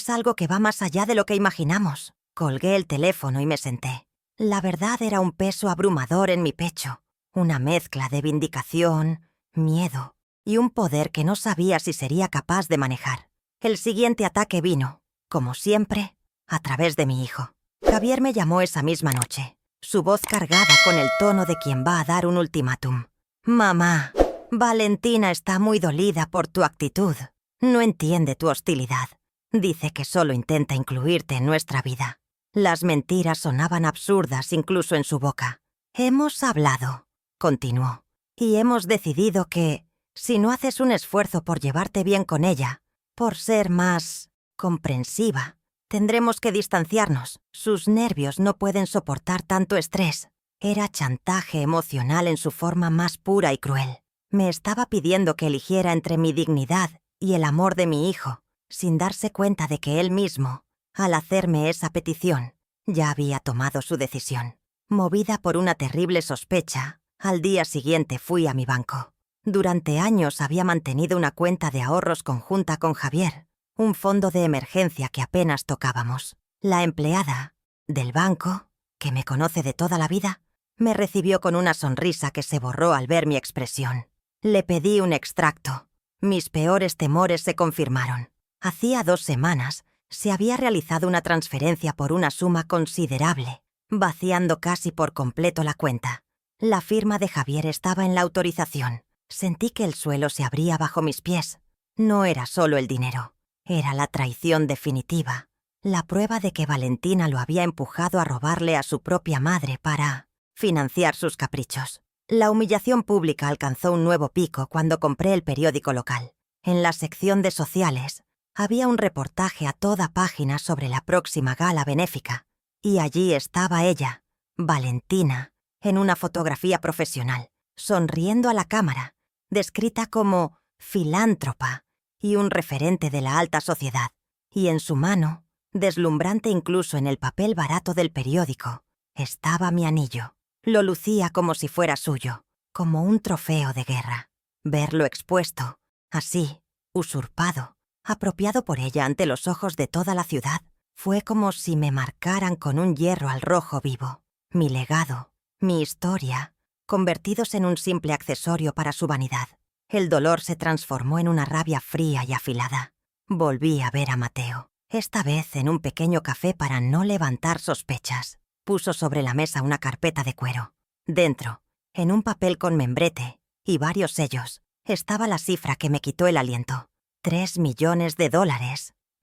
algo que va más allá de lo que imaginamos». Colgué el teléfono y me senté. La verdad era un peso abrumador en mi pecho, una mezcla de vindicación, miedo y un poder que no sabía si sería capaz de manejar. El siguiente ataque vino, como siempre, a través de mi hijo. Javier me llamó esa misma noche. su voz cargada con el tono de quien va a dar un ultimátum. «Mamá, Valentina está muy dolida por tu actitud. No entiende tu hostilidad. Dice que solo intenta incluirte en nuestra vida». Las mentiras sonaban absurdas incluso en su boca. «Hemos hablado», continuó, «y hemos decidido que, si no haces un esfuerzo por llevarte bien con ella, por ser más comprensiva, tendremos que distanciarnos. Sus nervios no pueden soportar tanto estrés». Era chantaje emocional en su forma más pura y cruel. Me estaba pidiendo que eligiera entre mi dignidad y el amor de mi hijo, sin darse cuenta de que él mismo, al hacerme esa petición, ya había tomado su decisión. Movida por una terrible sospecha, al día siguiente fui a mi banco. Durante años había mantenido una cuenta de ahorros conjunta con Javier, un fondo de emergencia que apenas tocábamos. La empleada del banco, que me conoce de toda la vida, me recibió con una sonrisa que se borró al ver mi expresión. Le pedí un extracto. Mis peores temores se confirmaron. Hacía 2 semanas se había realizado una transferencia por una suma considerable, vaciando casi por completo la cuenta. La firma de Javier estaba en la autorización. Sentí que el suelo se abría bajo mis pies. No era solo el dinero, era la traición definitiva, la prueba de que Valentina lo había empujado a robarle a su propia madre para financiar sus caprichos. La humillación pública alcanzó un nuevo pico cuando compré el periódico local. En la sección de sociales había un reportaje a toda página sobre la próxima gala benéfica, y allí estaba ella, Valentina, en una fotografía profesional, sonriendo a la cámara, descrita como filántropa y un referente de la alta sociedad, y en su mano, deslumbrante incluso en el papel barato del periódico, estaba mi anillo. Lo lucía como si fuera suyo, como un trofeo de guerra. Verlo expuesto, así, usurpado, apropiado por ella ante los ojos de toda la ciudad, fue como si me marcaran con un hierro al rojo vivo. Mi legado, mi historia, convertidos en un simple accesorio para su vanidad. El dolor se transformó en una rabia fría y afilada. Volví a ver a Mateo, esta vez en un pequeño café para no levantar sospechas. Puso sobre la mesa una carpeta de cuero. Dentro, en un papel con membrete y varios sellos, estaba la cifra que me quitó el aliento. $3 millones.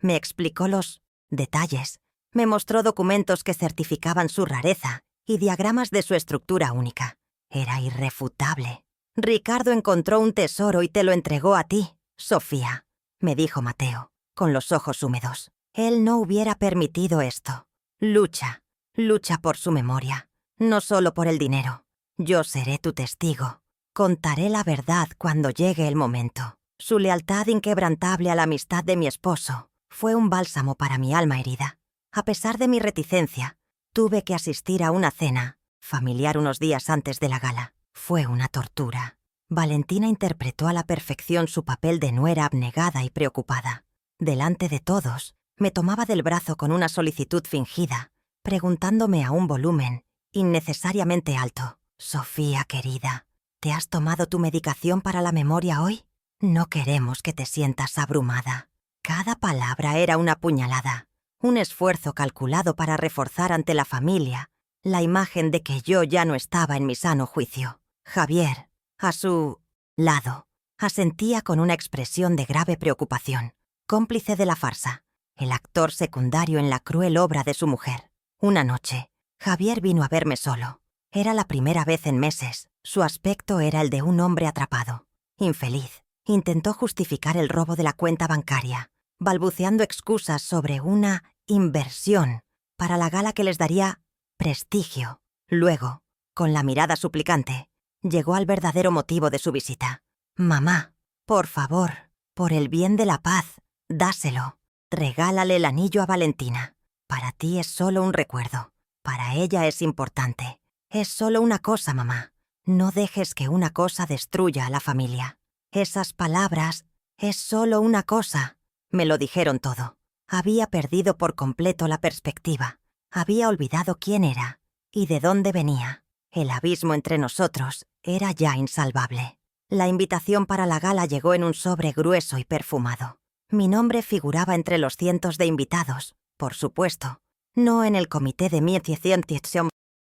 Me explicó los detalles. Me mostró documentos que certificaban su rareza y diagramas de su estructura única. Era irrefutable. «Ricardo encontró un tesoro y te lo entregó a ti, Sofía», me dijo Mateo, con los ojos húmedos. «Él no hubiera permitido esto. Lucha. Lucha por su memoria, no solo por el dinero. Yo seré tu testigo. Contaré la verdad cuando llegue el momento». Su lealtad inquebrantable a la amistad de mi esposo fue un bálsamo para mi alma herida. A pesar de mi reticencia, tuve que asistir a una cena familiar unos días antes de la gala. Fue una tortura. Valentina interpretó a la perfección su papel de nuera abnegada y preocupada. Delante de todos, me tomaba del brazo con una solicitud fingida, preguntándome a un volumen innecesariamente alto: «Sofía, querida, ¿te has tomado tu medicación para la memoria hoy? No queremos que te sientas abrumada». Cada palabra era una puñalada, un esfuerzo calculado para reforzar ante la familia la imagen de que yo ya no estaba en mi sano juicio. Javier, a su lado, asentía con una expresión de grave preocupación, cómplice de la farsa, el actor secundario en la cruel obra de su mujer. Una noche, Javier vino a verme solo. Era la primera vez en meses. Su aspecto era el de un hombre atrapado, infeliz. Intentó justificar el robo de la cuenta bancaria, balbuceando excusas sobre una inversión para la gala que les daría prestigio. Luego, con la mirada suplicante, llegó al verdadero motivo de su visita. «Mamá, por favor, por el bien de la paz, dáselo. Regálale el anillo a Valentina. Para ti es solo un recuerdo. Para ella es importante. Es solo una cosa, mamá. No dejes que una cosa destruya a la familia». Esas palabras, «es solo una cosa», me lo dijeron todo. Había perdido por completo la perspectiva. Había olvidado quién era y de dónde venía. El abismo entre nosotros era ya insalvable. La invitación para la gala llegó en un sobre grueso y perfumado. Mi nombre figuraba entre los cientos de invitados, por supuesto, no en el comité de mi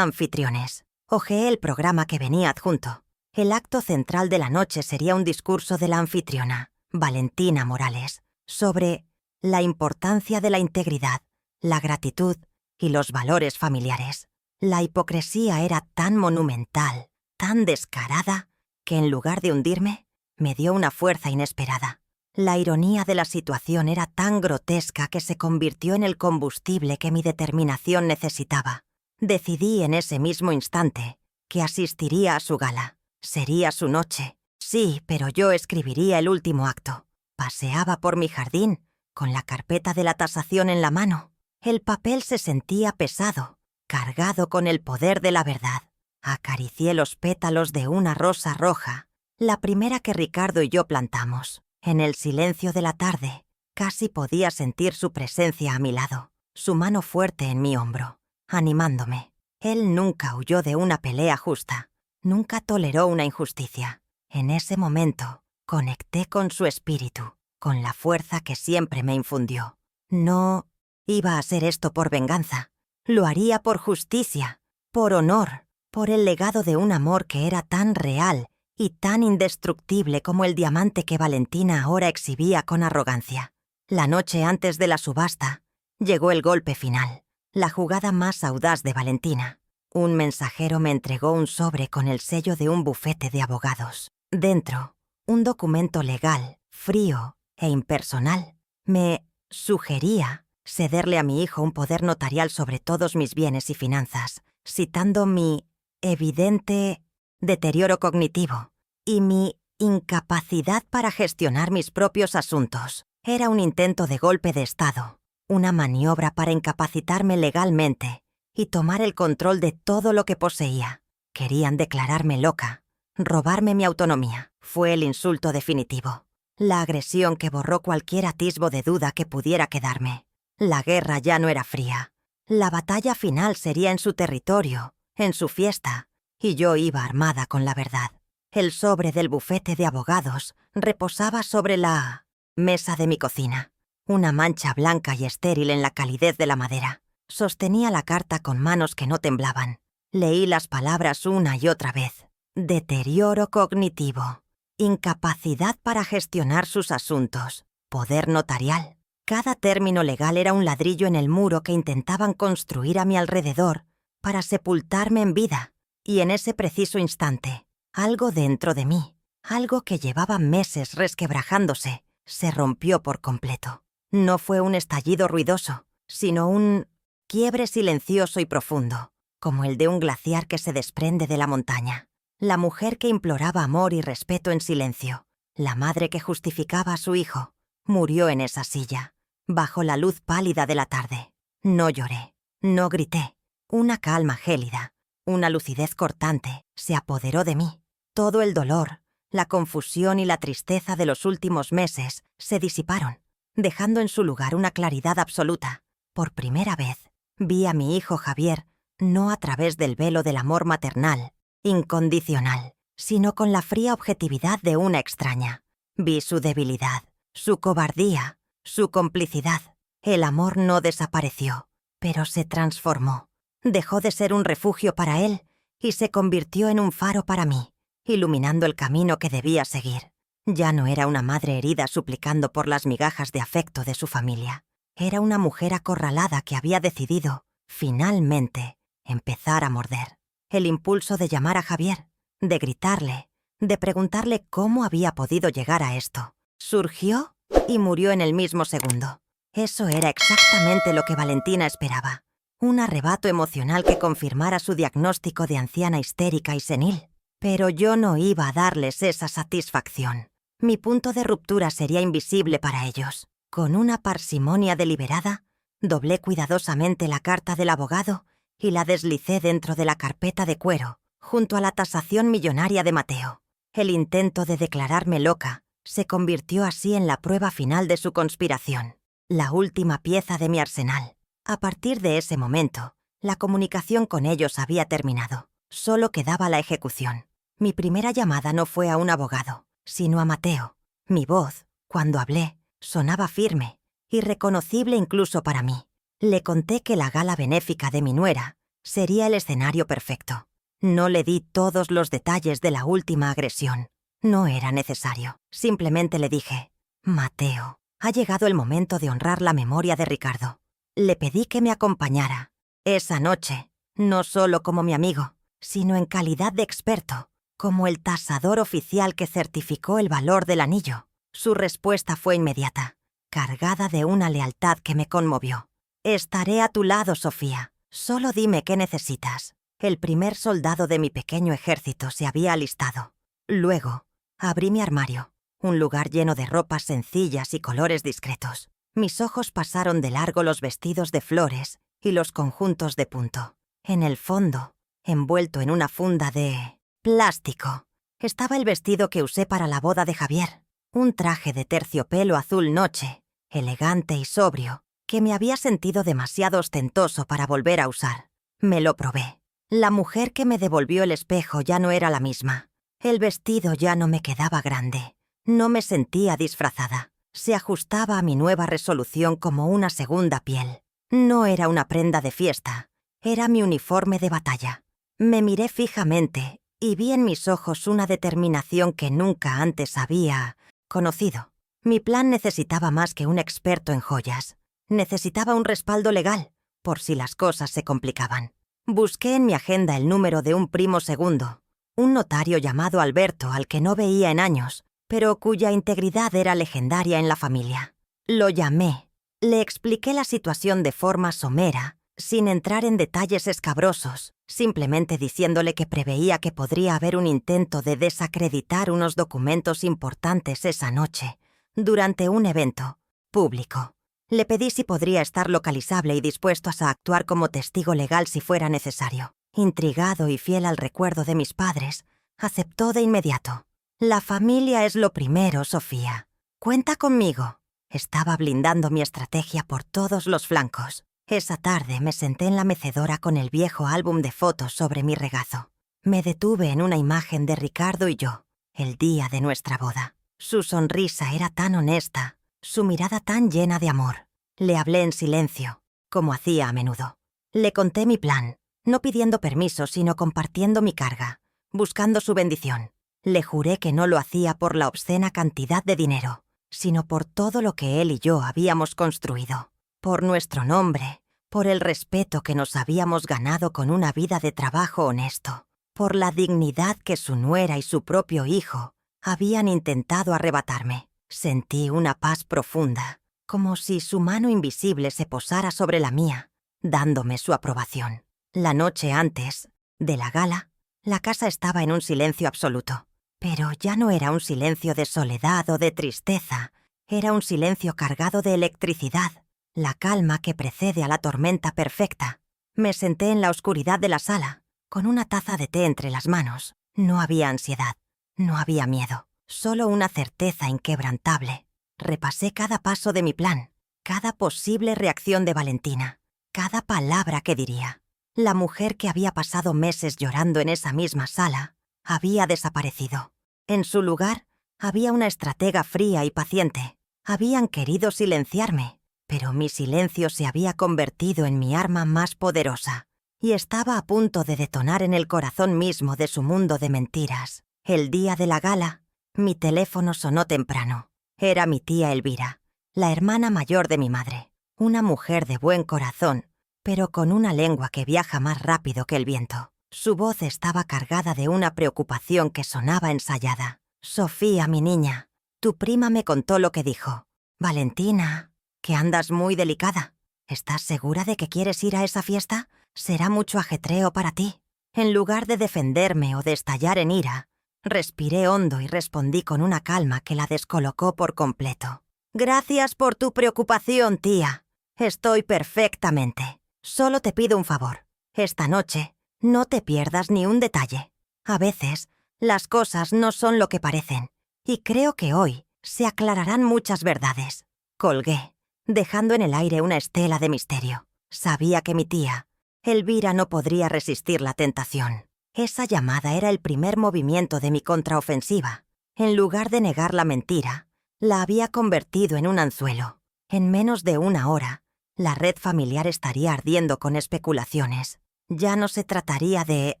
Anfitriones. Hojeé el programa que venía adjunto. El acto central de la noche sería un discurso de la anfitriona, Valentina Morales, sobre la importancia de la integridad, la gratitud y los valores familiares. La hipocresía era tan monumental, tan descarada, que en lugar de hundirme, me dio una fuerza inesperada. La ironía de la situación era tan grotesca que se convirtió en el combustible que mi determinación necesitaba. Decidí en ese mismo instante que asistiría a su gala. Sería su noche. Sí, pero yo escribiría el último acto. Paseaba por mi jardín, con la carpeta de la tasación en la mano. El papel se sentía pesado, cargado con el poder de la verdad. Acaricié los pétalos de una rosa roja, la primera que Ricardo y yo plantamos. En el silencio de la tarde, casi podía sentir su presencia a mi lado, su mano fuerte en mi hombro, animándome. Él nunca huyó de una pelea justa, nunca toleró una injusticia. En ese momento, conecté con su espíritu, con la fuerza que siempre me infundió. No iba a hacer esto por venganza, lo haría por justicia, por honor, por el legado de un amor que era tan real y tan indestructible como el diamante que Valentina ahora exhibía con arrogancia. La noche antes de la subasta, llegó el golpe final, la jugada más audaz de Valentina. Un mensajero me entregó un sobre con el sello de un bufete de abogados. Dentro, un documento legal, frío e impersonal. Me sugería cederle a mi hijo un poder notarial sobre todos mis bienes y finanzas, citando mi evidente deterioro cognitivo y mi incapacidad para gestionar mis propios asuntos. Era un intento de golpe de Estado, una maniobra para incapacitarme legalmente y tomar el control de todo lo que poseía. Querían declararme loca, robarme mi autonomía. Fue el insulto definitivo, la agresión que borró cualquier atisbo de duda que pudiera quedarme. La guerra ya no era fría. La batalla final sería en su territorio, en su fiesta, y yo iba armada con la verdad. El sobre del bufete de abogados reposaba sobre la mesa de mi cocina, una mancha blanca y estéril en la calidez de la madera. Sostenía la carta con manos que no temblaban. Leí las palabras una y otra vez. Deterioro cognitivo, incapacidad para gestionar sus asuntos, poder notarial. Cada término legal era un ladrillo en el muro que intentaban construir a mi alrededor para sepultarme en vida. Y en ese preciso instante, algo dentro de mí, algo que llevaba meses resquebrajándose, se rompió por completo. No fue un estallido ruidoso, sino un quiebre silencioso y profundo, como el de un glaciar que se desprende de la montaña. La mujer que imploraba amor y respeto en silencio, la madre que justificaba a su hijo, murió en esa silla, bajo la luz pálida de la tarde. No lloré, no grité. Una calma gélida, una lucidez cortante, se apoderó de mí. Todo el dolor, la confusión y la tristeza de los últimos meses se disiparon, dejando en su lugar una claridad absoluta. Por primera vez, vi a mi hijo Javier, no a través del velo del amor maternal, incondicional, sino con la fría objetividad de una extraña. Vi su debilidad, su cobardía, su complicidad. El amor no desapareció, pero se transformó. Dejó de ser un refugio para él y se convirtió en un faro para mí, iluminando el camino que debía seguir. Ya no era una madre herida suplicando por las migajas de afecto de su familia. Era una mujer acorralada que había decidido, finalmente, empezar a morder. El impulso de llamar a Javier, de gritarle, de preguntarle cómo había podido llegar a esto, surgió y murió en el mismo segundo. Eso era exactamente lo que Valentina esperaba. Un arrebato emocional que confirmara su diagnóstico de anciana histérica y senil. Pero yo no iba a darles esa satisfacción. Mi punto de ruptura sería invisible para ellos. Con una parsimonia deliberada, doblé cuidadosamente la carta del abogado y la deslicé dentro de la carpeta de cuero, junto a la tasación millonaria de Mateo. El intento de declararme loca se convirtió así en la prueba final de su conspiración, la última pieza de mi arsenal. A partir de ese momento, la comunicación con ellos había terminado. Solo quedaba la ejecución. Mi primera llamada no fue a un abogado, sino a Mateo. Mi voz, cuando hablé, sonaba firme, irreconocible incluso para mí. Le conté que la gala benéfica de mi nuera Sería el escenario perfecto. No le di todos los detalles de la última agresión. No era necesario. Simplemente le dije: Mateo, ha llegado el momento de honrar la memoria de Ricardo. Le pedí que me acompañara esa noche, no solo como mi amigo, sino en calidad de experto, como el tasador oficial que certificó el valor del anillo. Su respuesta fue inmediata, cargada de una lealtad que me conmovió. Estaré a tu lado, Sofía. Solo dime qué necesitas. El primer soldado de mi pequeño ejército se había alistado. Luego, abrí mi armario, un lugar lleno de ropas sencillas y colores discretos. Mis ojos pasaron de largo los vestidos de flores y los conjuntos de punto. En el fondo, envuelto en una funda de plástico, estaba el vestido que usé para la boda de Javier. Un traje de terciopelo azul noche, elegante y sobrio, que me había sentido demasiado ostentoso para volver a usar. Me lo probé. La mujer que me devolvió el espejo ya no era la misma. El vestido ya no me quedaba grande. No me sentía disfrazada. Se ajustaba a mi nueva resolución como una segunda piel. No era una prenda de fiesta. Era mi uniforme de batalla. Me miré fijamente y vi en mis ojos una determinación que nunca antes había conocido. Mi plan necesitaba más que un experto en joyas. Necesitaba un respaldo legal, por si las cosas se complicaban. Busqué en mi agenda el número de un primo segundo, un notario llamado Alberto al que no veía en años, pero cuya integridad era legendaria en la familia. Lo llamé. Le expliqué la situación de forma somera, sin entrar en detalles escabrosos, simplemente diciéndole que preveía que podría haber un intento de desacreditar unos documentos importantes esa noche, durante un evento público. Le pedí si podría estar localizable y dispuesto a actuar como testigo legal si fuera necesario. Intrigado y fiel al recuerdo de mis padres, aceptó de inmediato. La familia es lo primero, Sofía. Cuenta conmigo. Estaba blindando mi estrategia por todos los flancos. Esa tarde me senté en la mecedora con el viejo álbum de fotos sobre mi regazo. Me detuve en una imagen de Ricardo y yo, el día de nuestra boda. Su sonrisa era tan honesta, su mirada tan llena de amor. Le hablé en silencio, como hacía a menudo. Le conté mi plan, no pidiendo permiso, sino compartiendo mi carga, buscando su bendición. Le juré que no lo hacía por la obscena cantidad de dinero, sino por todo lo que él y yo habíamos construido, por nuestro nombre, por el respeto que nos habíamos ganado con una vida de trabajo honesto, por la dignidad que su nuera y su propio hijo habían intentado arrebatarme. Sentí una paz profunda, como si su mano invisible se posara sobre la mía, dándome su aprobación. La noche antes de la gala, la casa estaba en un silencio absoluto. Pero ya no era un silencio de soledad o de tristeza, era un silencio cargado de electricidad, la calma que precede a la tormenta perfecta. Me senté en la oscuridad de la sala, con una taza de té entre las manos. No había ansiedad, no había miedo. Solo una certeza inquebrantable. Repasé cada paso de mi plan, cada posible reacción de Valentina, cada palabra que diría. La mujer que había pasado meses llorando en esa misma sala había desaparecido. En su lugar había una estratega fría y paciente. Habían querido silenciarme, pero mi silencio se había convertido en mi arma más poderosa y estaba a punto de detonar en el corazón mismo de su mundo de mentiras. El día de la gala, mi teléfono sonó temprano. Era mi tía Elvira, la hermana mayor de mi madre, una mujer de buen corazón, pero con una lengua que viaja más rápido que el viento. Su voz estaba cargada de una preocupación que sonaba ensayada. «Sofía, mi niña, tu prima me contó lo que dijo. Valentina, que andas muy delicada. ¿Estás segura de que quieres ir a esa fiesta? Será mucho ajetreo para ti». En lugar de defenderme o de estallar en ira, respiré hondo y respondí con una calma que la descolocó por completo. «Gracias por tu preocupación, tía. Estoy perfectamente. Solo te pido un favor. Esta noche, no te pierdas ni un detalle. A veces, las cosas no son lo que parecen, y creo que hoy se aclararán muchas verdades». Colgué, dejando en el aire una estela de misterio. Sabía que mi tía, Elvira, no podría resistir la tentación. Esa llamada era el primer movimiento de mi contraofensiva. En lugar de negar la mentira, la había convertido en un anzuelo. En menos de una hora, la red familiar estaría ardiendo con especulaciones. Ya no se trataría de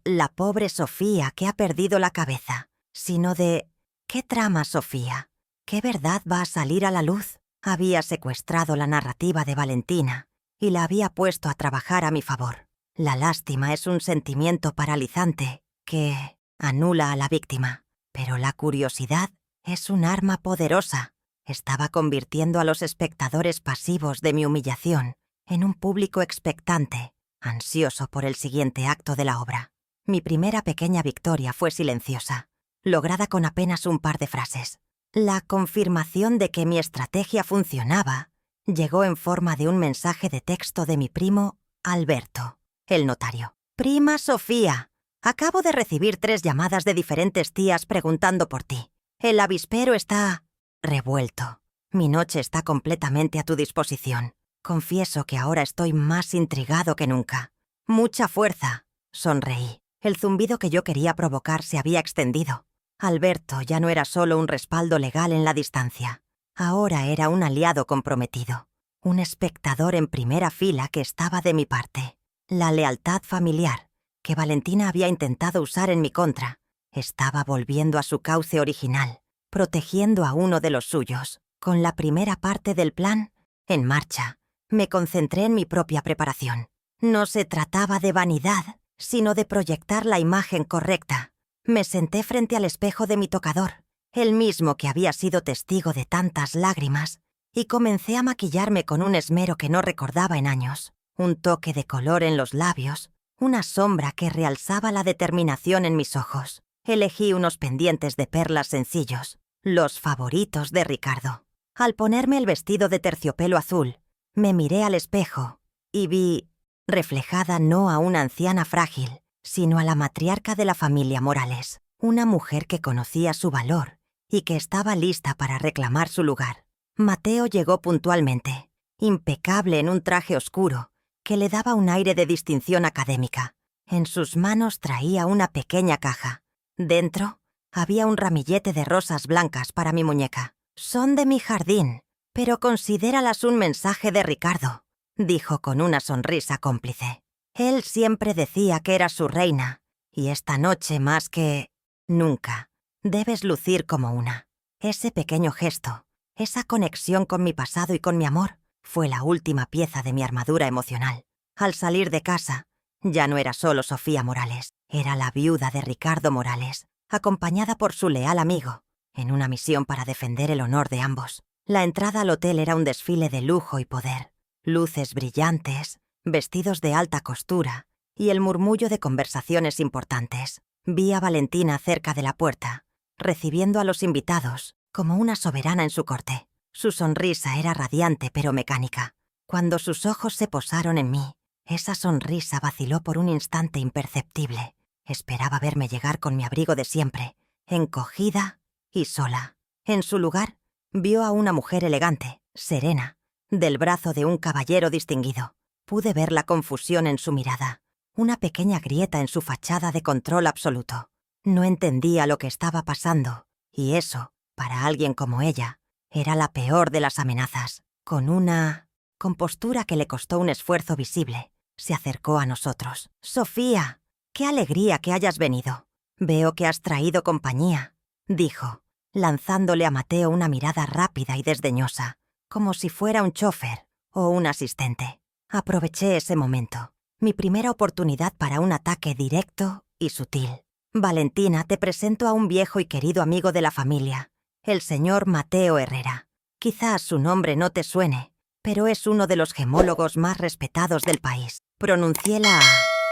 la pobre Sofía que ha perdido la cabeza, sino de ¿qué trama Sofía? ¿Qué verdad va a salir a la luz? Había secuestrado la narrativa de Valentina y la había puesto a trabajar a mi favor. La lástima es un sentimiento paralizante que anula a la víctima, pero la curiosidad es un arma poderosa. Estaba convirtiendo a los espectadores pasivos de mi humillación en un público expectante, ansioso por el siguiente acto de la obra. Mi primera pequeña victoria fue silenciosa, lograda con apenas un par de frases. La confirmación de que mi estrategia funcionaba llegó en forma de un mensaje de texto de mi primo Alberto, el notario. «Prima Sofía, acabo de recibir 3 llamadas de diferentes tías preguntando por ti. El avispero está revuelto. Mi noche está completamente a tu disposición. Confieso que ahora estoy más intrigado que nunca. Mucha fuerza», sonreí. El zumbido que yo quería provocar se había extendido. Alberto ya no era solo un respaldo legal en la distancia. Ahora era un aliado comprometido. Un espectador en primera fila que estaba de mi parte. La lealtad familiar, que Valentina había intentado usar en mi contra, estaba volviendo a su cauce original, protegiendo a uno de los suyos. Con la primera parte del plan en marcha, me concentré en mi propia preparación. No se trataba de vanidad, sino de proyectar la imagen correcta. Me senté frente al espejo de mi tocador, el mismo que había sido testigo de tantas lágrimas, y comencé a maquillarme con un esmero que no recordaba en años. Un toque de color en los labios, una sombra que realzaba la determinación en mis ojos. Elegí unos pendientes de perlas sencillos, los favoritos de Ricardo. Al ponerme el vestido de terciopelo azul, me miré al espejo y vi reflejada no a una anciana frágil, sino a la matriarca de la familia Morales, una mujer que conocía su valor y que estaba lista para reclamar su lugar. Mateo llegó puntualmente, impecable en un traje oscuro que le daba un aire de distinción académica. En sus manos traía una pequeña caja. Dentro había un ramillete de rosas blancas para mi muñeca. «Son de mi jardín, pero considéralas un mensaje de Ricardo», dijo con una sonrisa cómplice. Él siempre decía que era su reina, y esta noche más que nunca debes lucir como una. Ese pequeño gesto, esa conexión con mi pasado y con mi amor, fue la última pieza de mi armadura emocional. Al salir de casa, ya no era solo Sofía Morales, era la viuda de Ricardo Morales, acompañada por su leal amigo, en una misión para defender el honor de ambos. La entrada al hotel era un desfile de lujo y poder, luces brillantes, vestidos de alta costura y el murmullo de conversaciones importantes. Vi a Valentina cerca de la puerta, recibiendo a los invitados como una soberana en su corte. Su sonrisa era radiante pero mecánica. Cuando sus ojos se posaron en mí, esa sonrisa vaciló por un instante imperceptible. Esperaba verme llegar con mi abrigo de siempre, encogida y sola. En su lugar, vio a una mujer elegante, serena, del brazo de un caballero distinguido. Pude ver la confusión en su mirada, una pequeña grieta en su fachada de control absoluto. No entendía lo que estaba pasando, y eso, para alguien como ella, era la peor de las amenazas. Con una compostura que le costó un esfuerzo visible, se acercó a nosotros. «Sofía, qué alegría que hayas venido. Veo que has traído compañía», dijo, lanzándole a Mateo una mirada rápida y desdeñosa, como si fuera un chofer o un asistente. Aproveché ese momento, mi primera oportunidad para un ataque directo y sutil. «Valentina, te presento a un viejo y querido amigo de la familia, el señor Mateo Herrera. Quizás su nombre no te suene, pero es uno de los gemólogos más respetados del país». Pronuncié la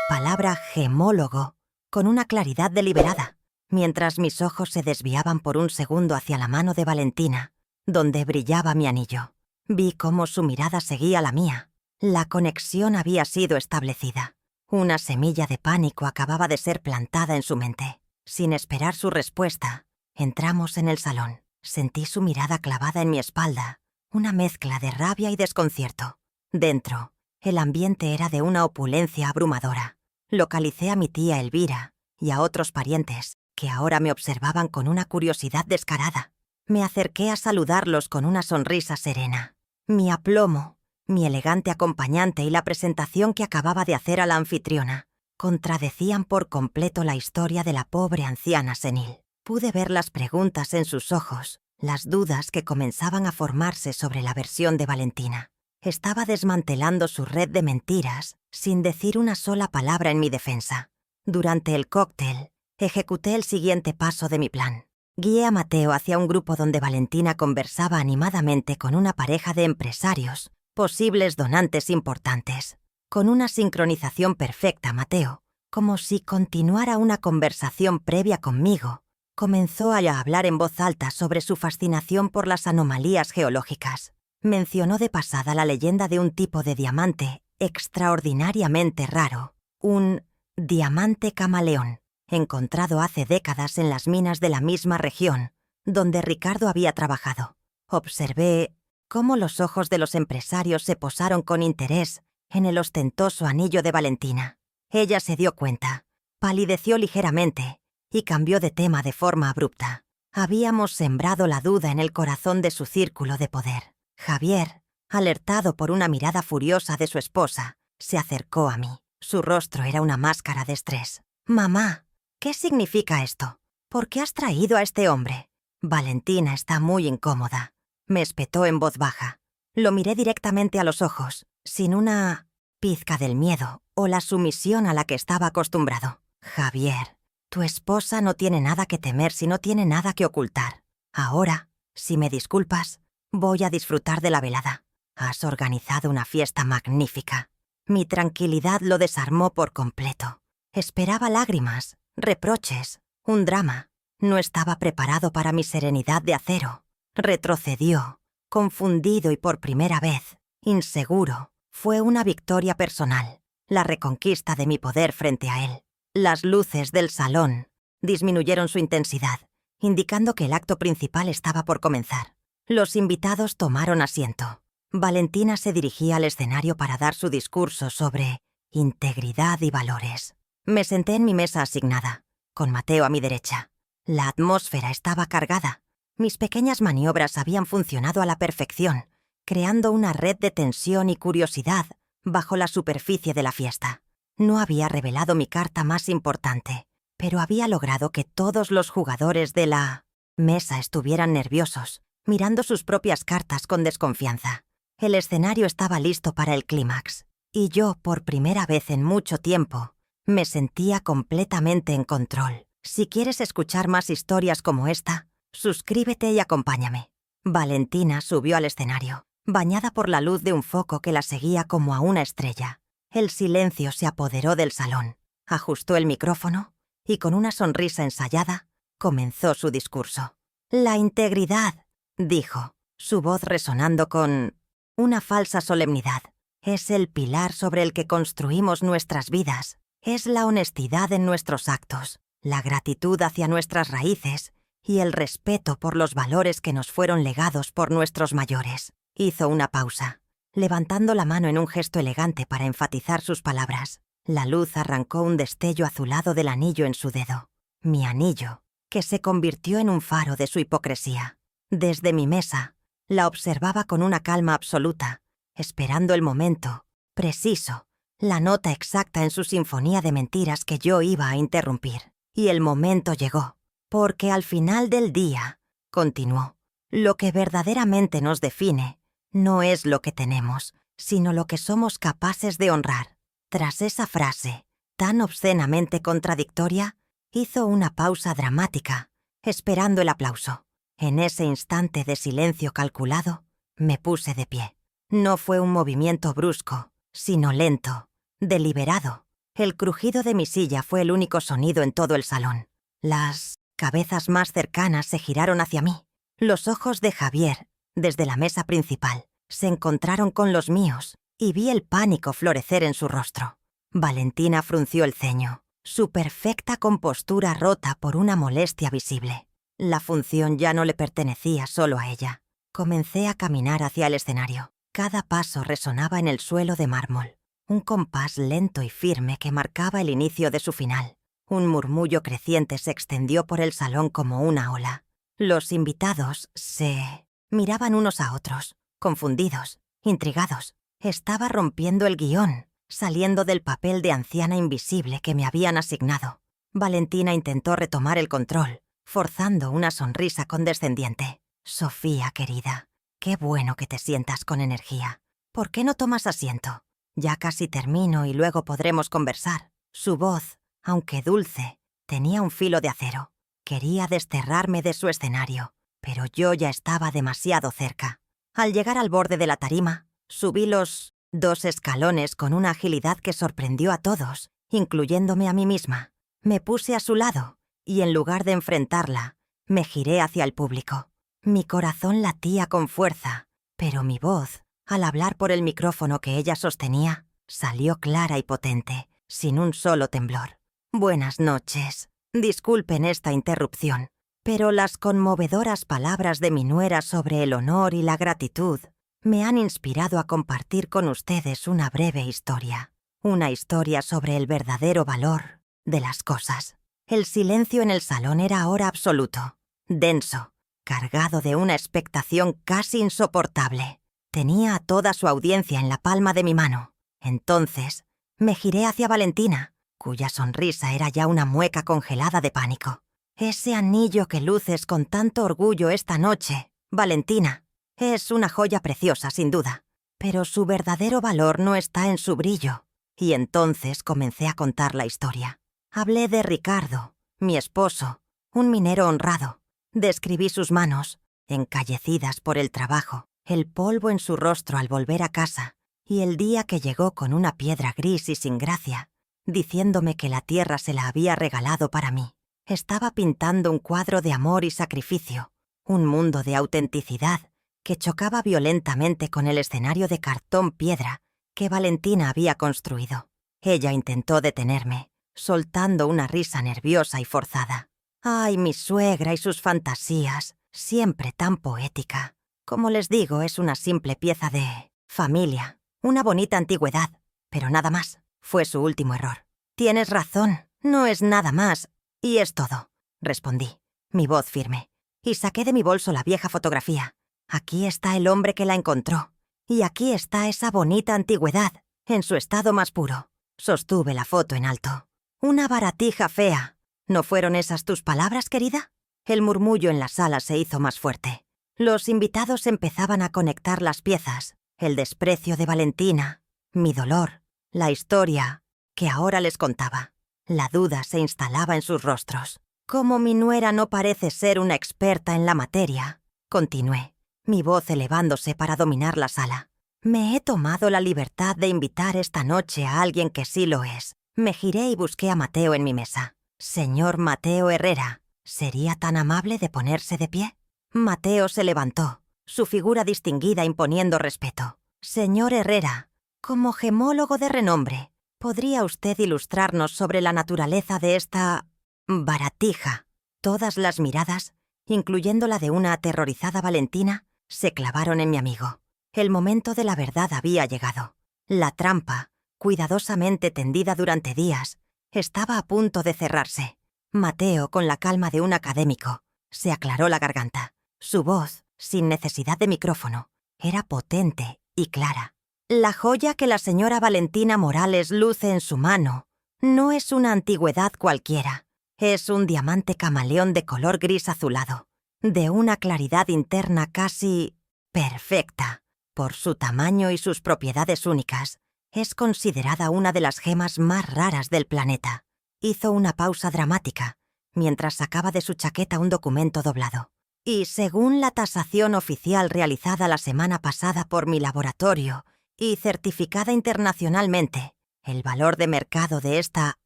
palabra gemólogo con una claridad deliberada, mientras mis ojos se desviaban por un segundo hacia la mano de Valentina, donde brillaba mi anillo. Vi cómo su mirada seguía la mía. La conexión había sido establecida. Una semilla de pánico acababa de ser plantada en su mente. Sin esperar su respuesta, entramos en el salón. Sentí su mirada clavada en mi espalda, una mezcla de rabia y desconcierto. Dentro, el ambiente era de una opulencia abrumadora. Localicé a mi tía Elvira y a otros parientes, que ahora me observaban con una curiosidad descarada. Me acerqué a saludarlos con una sonrisa serena. Mi aplomo, mi elegante acompañante y la presentación que acababa de hacer a la anfitriona contradecían por completo la historia de la pobre anciana senil. Pude ver las preguntas en sus ojos, las dudas que comenzaban a formarse sobre la versión de Valentina. Estaba desmantelando su red de mentiras sin decir una sola palabra en mi defensa. Durante el cóctel, ejecuté el siguiente paso de mi plan. Guié a Mateo hacia un grupo donde Valentina conversaba animadamente con una pareja de empresarios, posibles donantes importantes. Con una sincronización perfecta, Mateo, como si continuara una conversación previa conmigo, comenzó a hablar en voz alta sobre su fascinación por las anomalías geológicas. Mencionó de pasada la leyenda de un tipo de diamante extraordinariamente raro, un diamante camaleón, encontrado hace décadas en las minas de la misma región donde Ricardo había trabajado. Observé cómo los ojos de los empresarios se posaron con interés en el ostentoso anillo de Valentina. Ella se dio cuenta, palideció ligeramente y cambió de tema de forma abrupta. Habíamos sembrado la duda en el corazón de su círculo de poder. Javier, alertado por una mirada furiosa de su esposa, se acercó a mí. Su rostro era una máscara de estrés. «Mamá, ¿qué significa esto? ¿Por qué has traído a este hombre?» Valentina está muy incómoda, me espetó en voz baja. Lo miré directamente a los ojos, sin una pizca del miedo o la sumisión a la que estaba acostumbrado. «Javier, tu esposa no tiene nada que temer si no tiene nada que ocultar. Ahora, si me disculpas, voy a disfrutar de la velada. Has organizado una fiesta magnífica». Mi tranquilidad lo desarmó por completo. Esperaba lágrimas, reproches, un drama. No estaba preparado para mi serenidad de acero. Retrocedió, confundido y por primera vez, inseguro. Fue una victoria personal, la reconquista de mi poder frente a él. Las luces del salón disminuyeron su intensidad, indicando que el acto principal estaba por comenzar. Los invitados tomaron asiento. Valentina se dirigía al escenario para dar su discurso sobre integridad y valores. Me senté en mi mesa asignada, con Mateo a mi derecha. La atmósfera estaba cargada. Mis pequeñas maniobras habían funcionado a la perfección, creando una red de tensión y curiosidad bajo la superficie de la fiesta. No había revelado mi carta más importante, pero había logrado que todos los jugadores de la mesa estuvieran nerviosos, mirando sus propias cartas con desconfianza. El escenario estaba listo para el clímax, y yo, por primera vez en mucho tiempo, me sentía completamente en control. Si quieres escuchar más historias como esta, suscríbete y acompáñame. Valentina subió al escenario, bañada por la luz de un foco que la seguía como a una estrella. El silencio se apoderó del salón, ajustó el micrófono y con una sonrisa ensayada, comenzó su discurso. «La integridad», dijo, su voz resonando con una falsa solemnidad. «Es el pilar sobre el que construimos nuestras vidas. Es la honestidad en nuestros actos, la gratitud hacia nuestras raíces y el respeto por los valores que nos fueron legados por nuestros mayores». Hizo una pausa, levantando la mano en un gesto elegante para enfatizar sus palabras. La luz arrancó un destello azulado del anillo en su dedo. Mi anillo, que se convirtió en un faro de su hipocresía. Desde mi mesa, la observaba con una calma absoluta, esperando el momento preciso, la nota exacta en su sinfonía de mentiras que yo iba a interrumpir. Y el momento llegó, porque al final del día, continuó, lo que verdaderamente nos define no es lo que tenemos, sino lo que somos capaces de honrar. Tras esa frase, tan obscenamente contradictoria, hizo una pausa dramática, esperando el aplauso. En ese instante de silencio calculado, me puse de pie. No fue un movimiento brusco, sino lento, deliberado. El crujido de mi silla fue el único sonido en todo el salón. Las cabezas más cercanas se giraron hacia mí. Los ojos de Javier, desde la mesa principal, se encontraron con los míos y vi el pánico florecer en su rostro. Valentina frunció el ceño, su perfecta compostura rota por una molestia visible. La función ya no le pertenecía solo a ella. Comencé a caminar hacia el escenario. Cada paso resonaba en el suelo de mármol. Un compás lento y firme que marcaba el inicio de su final. Un murmullo creciente se extendió por el salón como una ola. Los invitados se miraban unos a otros, confundidos, intrigados. Estaba rompiendo el guión, saliendo del papel de anciana invisible que me habían asignado. Valentina intentó retomar el control, forzando una sonrisa condescendiente. «Sofía, querida, qué bueno que te sientas con energía. ¿Por qué no tomas asiento? Ya casi termino y luego podremos conversar». Su voz, aunque dulce, tenía un filo de acero. Quería desterrarme de su escenario, pero yo ya estaba demasiado cerca. Al llegar al borde de la tarima, subí los 2 escalones con una agilidad que sorprendió a todos, incluyéndome a mí misma. Me puse a su lado y, en lugar de enfrentarla, me giré hacia el público. Mi corazón latía con fuerza, pero mi voz, al hablar por el micrófono que ella sostenía, salió clara y potente, sin un solo temblor. «Buenas noches. Disculpen esta interrupción, pero las conmovedoras palabras de mi nuera sobre el honor y la gratitud me han inspirado a compartir con ustedes una breve historia. Una historia sobre el verdadero valor de las cosas». El silencio en el salón era ahora absoluto, denso, cargado de una expectación casi insoportable. Tenía a toda su audiencia en la palma de mi mano. Entonces, me giré hacia Valentina, cuya sonrisa era ya una mueca congelada de pánico. «Ese anillo que luces con tanto orgullo esta noche, Valentina, es una joya preciosa, sin duda, pero su verdadero valor no está en su brillo». Y entonces comencé a contar la historia. Hablé de Ricardo, mi esposo, un minero honrado. Describí sus manos, encallecidas por el trabajo, el polvo en su rostro al volver a casa, y el día que llegó con una piedra gris y sin gracia, diciéndome que la tierra se la había regalado para mí. Estaba pintando un cuadro de amor y sacrificio, un mundo de autenticidad que chocaba violentamente con el escenario de cartón-piedra que Valentina había construido. Ella intentó detenerme, soltando una risa nerviosa y forzada. «Ay, mi suegra y sus fantasías, siempre tan poética. Como les digo, es una simple pieza de familia, una bonita antigüedad, pero nada más». Fue su último error. «Tienes razón, no es nada más, y es todo», respondí, mi voz firme, y saqué de mi bolso la vieja fotografía. «Aquí está el hombre que la encontró, y aquí está esa bonita antigüedad, en su estado más puro». Sostuve la foto en alto. «Una baratija fea. ¿No fueron esas tus palabras, querida?». El murmullo en la sala se hizo más fuerte. Los invitados empezaban a conectar las piezas, el desprecio de Valentina, mi dolor, la historia que ahora les contaba. La duda se instalaba en sus rostros. «Como mi nuera no parece ser una experta en la materia», continué, mi voz elevándose para dominar la sala. «Me he tomado la libertad de invitar esta noche a alguien que sí lo es». Me giré y busqué a Mateo en mi mesa. «Señor Mateo Herrera, ¿sería tan amable de ponerse de pie?». Mateo se levantó, su figura distinguida imponiendo respeto. «Señor Herrera, como gemólogo de renombre, ¿podría usted ilustrarnos sobre la naturaleza de esta baratija?». Todas las miradas, incluyendo la de una aterrorizada Valentina, se clavaron en mi amigo. El momento de la verdad había llegado. La trampa, cuidadosamente tendida durante días, estaba a punto de cerrarse. Mateo, con la calma de un académico, se aclaró la garganta. Su voz, sin necesidad de micrófono, era potente y clara. «La joya que la señora Valentina Morales luce en su mano no es una antigüedad cualquiera. Es un diamante camaleón de color gris azulado, de una claridad interna casi perfecta. Por su tamaño y sus propiedades únicas, es considerada una de las gemas más raras del planeta». Hizo una pausa dramática, mientras sacaba de su chaqueta un documento doblado. «Y según la tasación oficial realizada la semana pasada por mi laboratorio y certificada internacionalmente, el valor de mercado de esta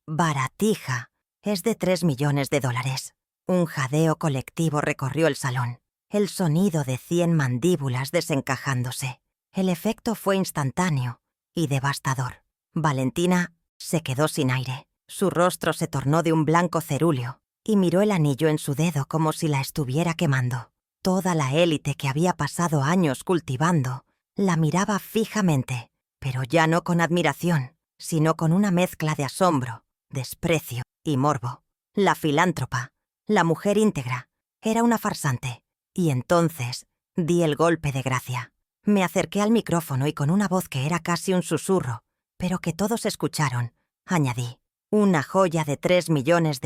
baratija es de $3 millones». Un jadeo colectivo recorrió el salón, el sonido de 100 mandíbulas desencajándose. El efecto fue instantáneo y devastador. Valentina se quedó sin aire. Su rostro se tornó de un blanco cerúleo y miró el anillo en su dedo como si la estuviera quemando. Toda la élite que había pasado años cultivando la miraba fijamente, pero ya no con admiración, sino con una mezcla de asombro, desprecio y morbo. La filántropa, la mujer íntegra, era una farsante, y entonces di el golpe de gracia. Me acerqué al micrófono y con una voz que era casi un susurro, pero que todos escucharon, añadí. Una joya de $3 millones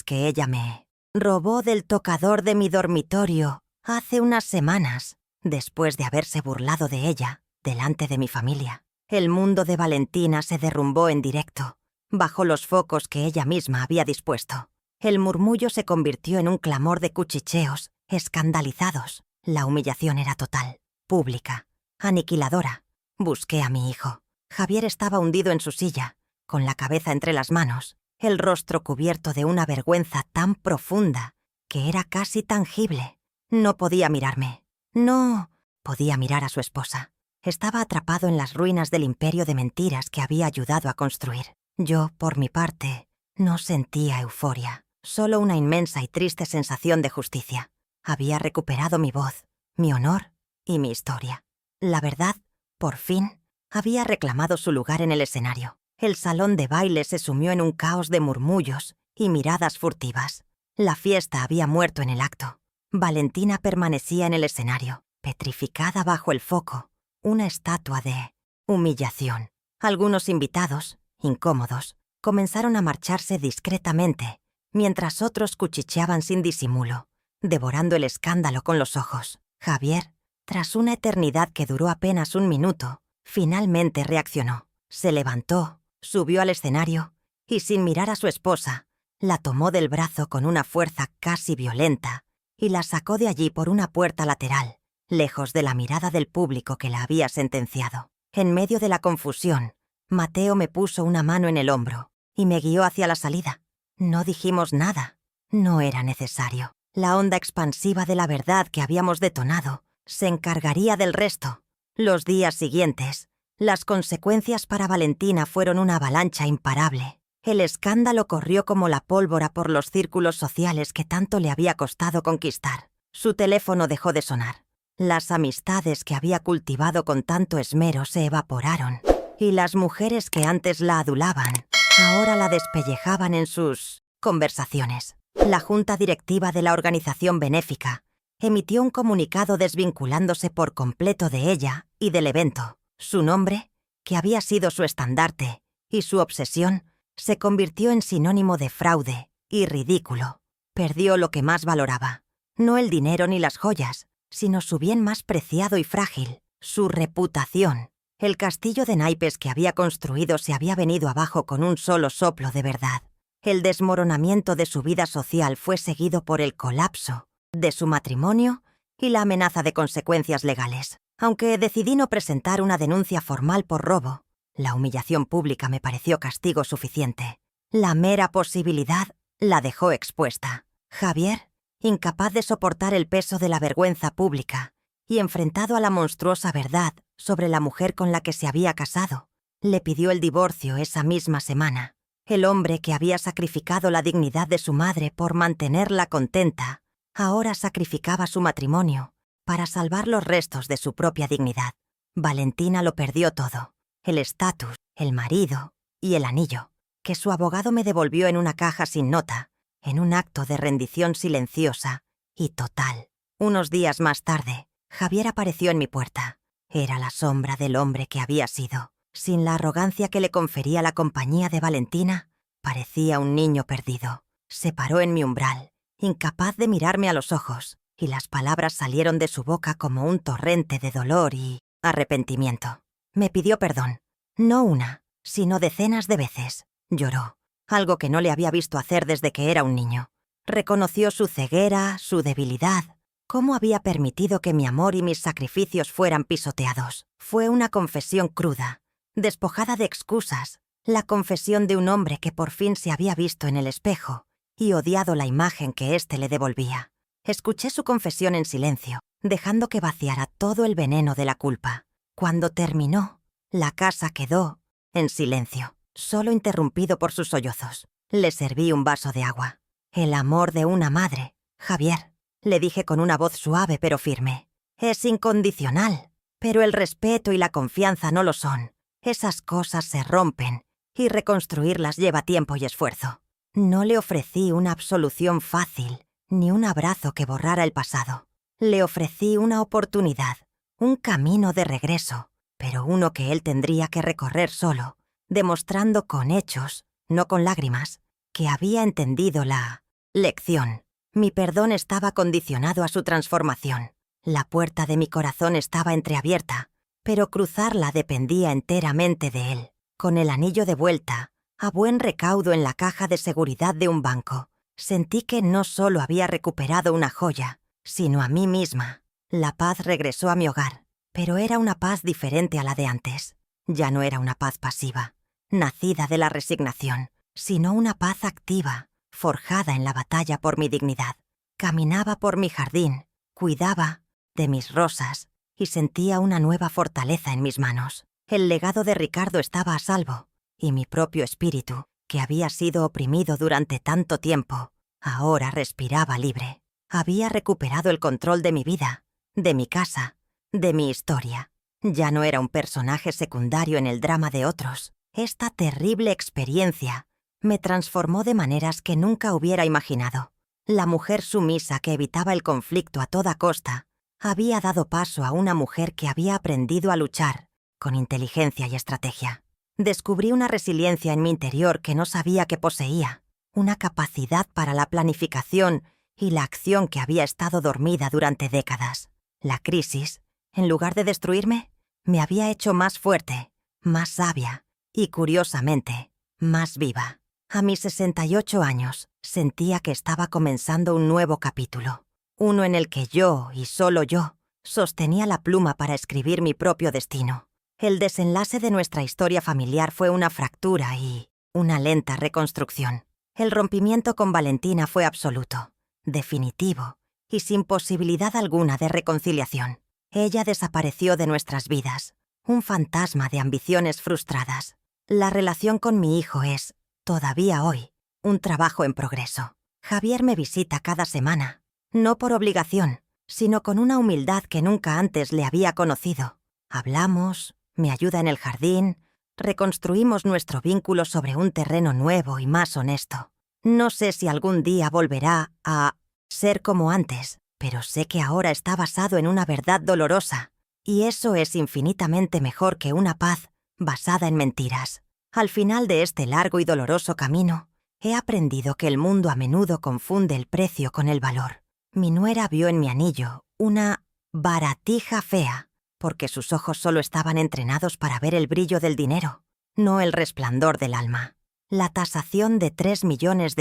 que ella me robó del tocador de mi dormitorio hace unas semanas, después de haberse burlado de ella delante de mi familia. El mundo de Valentina se derrumbó en directo, bajo los focos que ella misma había dispuesto. El murmullo se convirtió en un clamor de cuchicheos, escandalizados. La humillación era total, pública, aniquiladora. Busqué a mi hijo. Javier estaba hundido en su silla, con la cabeza entre las manos, el rostro cubierto de una vergüenza tan profunda que era casi tangible. No podía mirarme. No podía mirar a su esposa. Estaba atrapado en las ruinas del imperio de mentiras que había ayudado a construir. Yo, por mi parte, no sentía euforia, solo una inmensa y triste sensación de justicia. Había recuperado mi voz, mi honor y mi historia. La verdad, por fin, había reclamado su lugar en el escenario. El salón de baile se sumió en un caos de murmullos y miradas furtivas. La fiesta había muerto en el acto. Valentina permanecía en el escenario, petrificada bajo el foco, una estatua de humillación. Algunos invitados, incómodos, comenzaron a marcharse discretamente, mientras otros cuchicheaban sin disimulo, devorando el escándalo con los ojos. Javier, tras una eternidad que duró apenas un minuto, finalmente reaccionó. Se levantó, subió al escenario y, sin mirar a su esposa, la tomó del brazo con una fuerza casi violenta y la sacó de allí por una puerta lateral, lejos de la mirada del público que la había sentenciado. En medio de la confusión, Mateo me puso una mano en el hombro y me guió hacia la salida. No dijimos nada. No era necesario. La onda expansiva de la verdad que habíamos detonado se encargaría del resto. Los días siguientes, las consecuencias para Valentina fueron una avalancha imparable. El escándalo corrió como la pólvora por los círculos sociales que tanto le había costado conquistar. Su teléfono dejó de sonar. Las amistades que había cultivado con tanto esmero se evaporaron, y las mujeres que antes la adulaban, ahora la despellejaban en sus conversaciones. La junta directiva de la organización benéfica emitió un comunicado desvinculándose por completo de ella y del evento. Su nombre, que había sido su estandarte, y su obsesión, se convirtió en sinónimo de fraude y ridículo. Perdió lo que más valoraba, no el dinero ni las joyas, sino su bien más preciado y frágil, su reputación. El castillo de naipes que había construido se había venido abajo con un solo soplo de verdad. El desmoronamiento de su vida social fue seguido por el colapso de su matrimonio y la amenaza de consecuencias legales. Aunque decidí no presentar una denuncia formal por robo, la humillación pública me pareció castigo suficiente. La mera posibilidad la dejó expuesta. Javier, incapaz de soportar el peso de la vergüenza pública y enfrentado a la monstruosa verdad sobre la mujer con la que se había casado, le pidió el divorcio esa misma semana. El hombre que había sacrificado la dignidad de su madre por mantenerla contenta, ahora sacrificaba su matrimonio para salvar los restos de su propia dignidad. Valentina lo perdió todo: el estatus, el marido y el anillo, que su abogado me devolvió en una caja sin nota, en un acto de rendición silenciosa y total. Unos días más tarde, Javier apareció en mi puerta. Era la sombra del hombre que había sido. Sin la arrogancia que le confería la compañía de Valentina, parecía un niño perdido. Se paró en mi umbral, incapaz de mirarme a los ojos, y las palabras salieron de su boca como un torrente de dolor y arrepentimiento. Me pidió perdón, no una, sino decenas de veces. Lloró, algo que no le había visto hacer desde que era un niño. Reconoció su ceguera, su debilidad, cómo había permitido que mi amor y mis sacrificios fueran pisoteados. Fue una confesión cruda, despojada de excusas, la confesión de un hombre que por fin se había visto en el espejo y odiado la imagen que éste le devolvía. Escuché su confesión en silencio, dejando que vaciara todo el veneno de la culpa. Cuando terminó, la casa quedó en silencio, solo interrumpido por sus sollozos. Le serví un vaso de agua. El amor de una madre, Javier, le dije con una voz suave pero firme, es incondicional, pero el respeto y la confianza no lo son. Esas cosas se rompen y reconstruirlas lleva tiempo y esfuerzo. No le ofrecí una absolución fácil, ni un abrazo que borrara el pasado. Le ofrecí una oportunidad, un camino de regreso, pero uno que él tendría que recorrer solo, demostrando con hechos, no con lágrimas, que había entendido la lección. Mi perdón estaba condicionado a su transformación. La puerta de mi corazón estaba entreabierta, pero cruzarla dependía enteramente de él. Con el anillo de vuelta, a buen recaudo en la caja de seguridad de un banco, sentí que no solo había recuperado una joya, sino a mí misma. La paz regresó a mi hogar, pero era una paz diferente a la de antes. Ya no era una paz pasiva, nacida de la resignación, sino una paz activa, forjada en la batalla por mi dignidad. Caminaba por mi jardín, cuidaba de mis rosas y sentía una nueva fortaleza en mis manos. El legado de Ricardo estaba a salvo, y mi propio espíritu, que había sido oprimido durante tanto tiempo, ahora respiraba libre. Había recuperado el control de mi vida, de mi casa, de mi historia. Ya no era un personaje secundario en el drama de otros. Esta terrible experiencia me transformó de maneras que nunca hubiera imaginado. La mujer sumisa que evitaba el conflicto a toda costa había dado paso a una mujer que había aprendido a luchar con inteligencia y estrategia. Descubrí una resiliencia en mi interior que no sabía que poseía, una capacidad para la planificación y la acción que había estado dormida durante décadas. La crisis, en lugar de destruirme, me había hecho más fuerte, más sabia y, curiosamente, más viva. A mis 68 años, sentía que estaba comenzando un nuevo capítulo, uno en el que yo, y solo yo, sostenía la pluma para escribir mi propio destino. El desenlace de nuestra historia familiar fue una fractura y una lenta reconstrucción. El rompimiento con Valentina fue absoluto, definitivo y sin posibilidad alguna de reconciliación. Ella desapareció de nuestras vidas, un fantasma de ambiciones frustradas. La relación con mi hijo es, todavía hoy, un trabajo en progreso. Javier me visita cada semana, no por obligación, sino con una humildad que nunca antes le había conocido. Hablamos, me ayuda en el jardín, reconstruimos nuestro vínculo sobre un terreno nuevo y más honesto. No sé si algún día volverá a ser como antes, pero sé que ahora está basado en una verdad dolorosa, y eso es infinitamente mejor que una paz basada en mentiras. Al final de este largo y doloroso camino, he aprendido que el mundo a menudo confunde el precio con el valor. Mi nuera vio en mi anillo una baratija fea, porque sus ojos solo estaban entrenados para ver el brillo del dinero, no el resplandor del alma. La tasación de $3 millones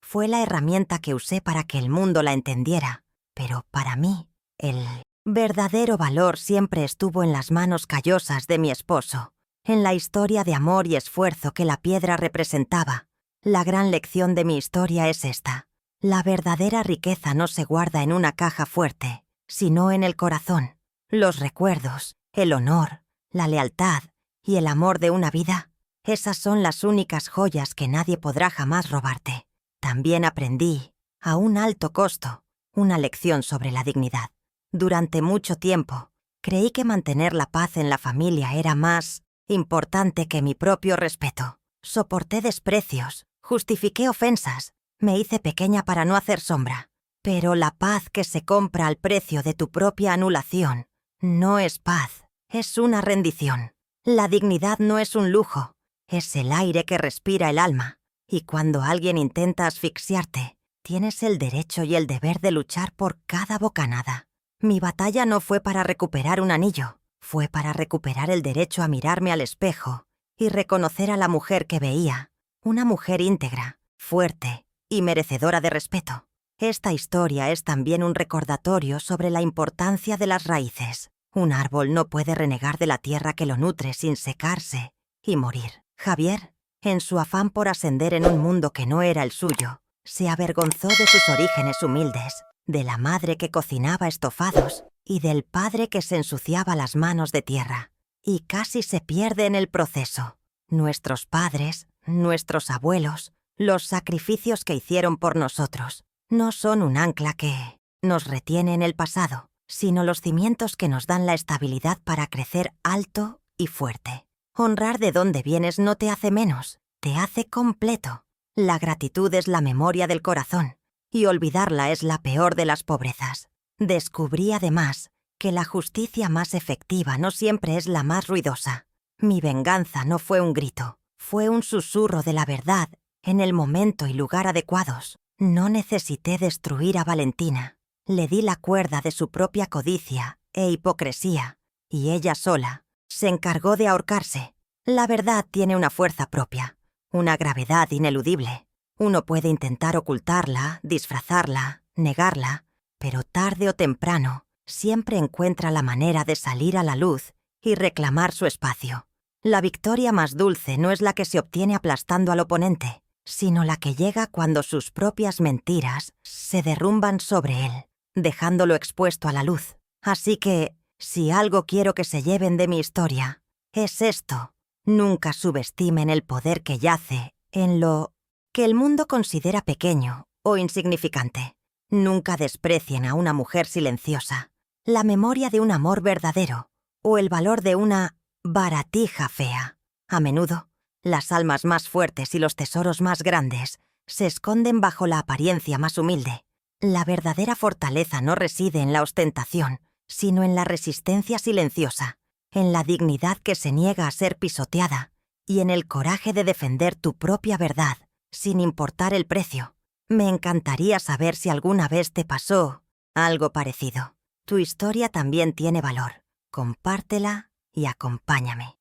fue la herramienta que usé para que el mundo la entendiera, pero para mí, el verdadero valor siempre estuvo en las manos callosas de mi esposo, en la historia de amor y esfuerzo que la piedra representaba. La gran lección de mi historia es esta: la verdadera riqueza no se guarda en una caja fuerte, sino en el corazón. Los recuerdos, el honor, la lealtad y el amor de una vida, esas son las únicas joyas que nadie podrá jamás robarte. También aprendí, a un alto costo, una lección sobre la dignidad. Durante mucho tiempo, creí que mantener la paz en la familia era más importante que mi propio respeto. Soporté desprecios, justifiqué ofensas, me hice pequeña para no hacer sombra. Pero la paz que se compra al precio de tu propia anulación no es paz, es una rendición. La dignidad no es un lujo, es el aire que respira el alma. Y cuando alguien intenta asfixiarte, tienes el derecho y el deber de luchar por cada bocanada. Mi batalla no fue para recuperar un anillo, fue para recuperar el derecho a mirarme al espejo y reconocer a la mujer que veía, una mujer íntegra, fuerte y merecedora de respeto. Esta historia es también un recordatorio sobre la importancia de las raíces. Un árbol no puede renegar de la tierra que lo nutre sin secarse y morir. Javier, en su afán por ascender en un mundo que no era el suyo, se avergonzó de sus orígenes humildes, de la madre que cocinaba estofados y del padre que se ensuciaba las manos de tierra, y casi se pierde en el proceso. Nuestros padres, nuestros abuelos, los sacrificios que hicieron por nosotros, no son un ancla que nos retiene en el pasado, sino los cimientos que nos dan la estabilidad para crecer alto y fuerte. Honrar de dónde vienes no te hace menos, te hace completo. La gratitud es la memoria del corazón, y olvidarla es la peor de las pobrezas. Descubrí además que la justicia más efectiva no siempre es la más ruidosa. Mi venganza no fue un grito, fue un susurro de la verdad en el momento y lugar adecuados. No necesité destruir a Valentina. Le di la cuerda de su propia codicia e hipocresía, y ella sola se encargó de ahorcarse. La verdad tiene una fuerza propia, una gravedad ineludible. Uno puede intentar ocultarla, disfrazarla, negarla, pero tarde o temprano siempre encuentra la manera de salir a la luz y reclamar su espacio. La victoria más dulce no es la que se obtiene aplastando al oponente, sino la que llega cuando sus propias mentiras se derrumban sobre él, dejándolo expuesto a la luz. Así que, si algo quiero que se lleven de mi historia, es esto. Nunca subestimen el poder que yace en lo que el mundo considera pequeño o insignificante. Nunca desprecien a una mujer silenciosa, la memoria de un amor verdadero o el valor de una baratija fea. A menudo, las almas más fuertes y los tesoros más grandes se esconden bajo la apariencia más humilde. La verdadera fortaleza no reside en la ostentación, sino en la resistencia silenciosa, en la dignidad que se niega a ser pisoteada y en el coraje de defender tu propia verdad, sin importar el precio. Me encantaría saber si alguna vez te pasó algo parecido. Tu historia también tiene valor. Compártela y acompáñame.